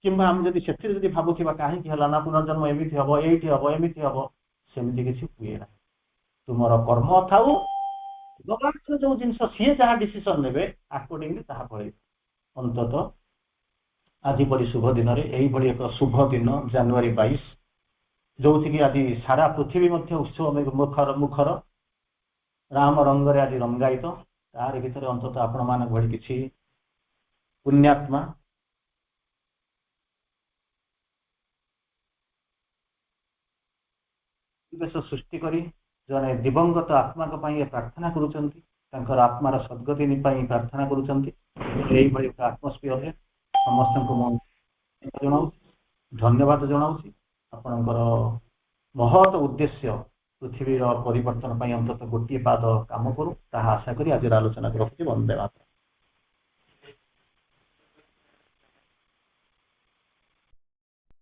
किंबा आम जब से भावुवा कहीं ना पुनर्जन्म एमती हम ये हम एमती हम सेमती किसी हुए ना तुम कर्म थाऊ भगवान जो जिन सी जहाँ डिसीजन ने आकॉर्डिंगली पड़े अंतत आज परी शुभ दिन में यही एक शुभ दिन January 22 जो कि आज सारा पृथ्वी उत्सव में मुखर मुखर राम रंगरे आज रंगायित तार भीतर अंततः आपण मान भली किसी पुण्यात्मा सृष्टि करी जने दिवंगत आत्मा प्रार्थना कर आत्मार सद्गति प्रार्थना कर आत्मस्फीयर समस्त जनाऊँ धन्यवाद जनाऊँ आपणकर महत उद्देश्य पृथ्वीर परिवर्तन अंततः गोटे पाद काम करूँ आशा करी आज आलोचना रखुच्छी। वंदे मातरम।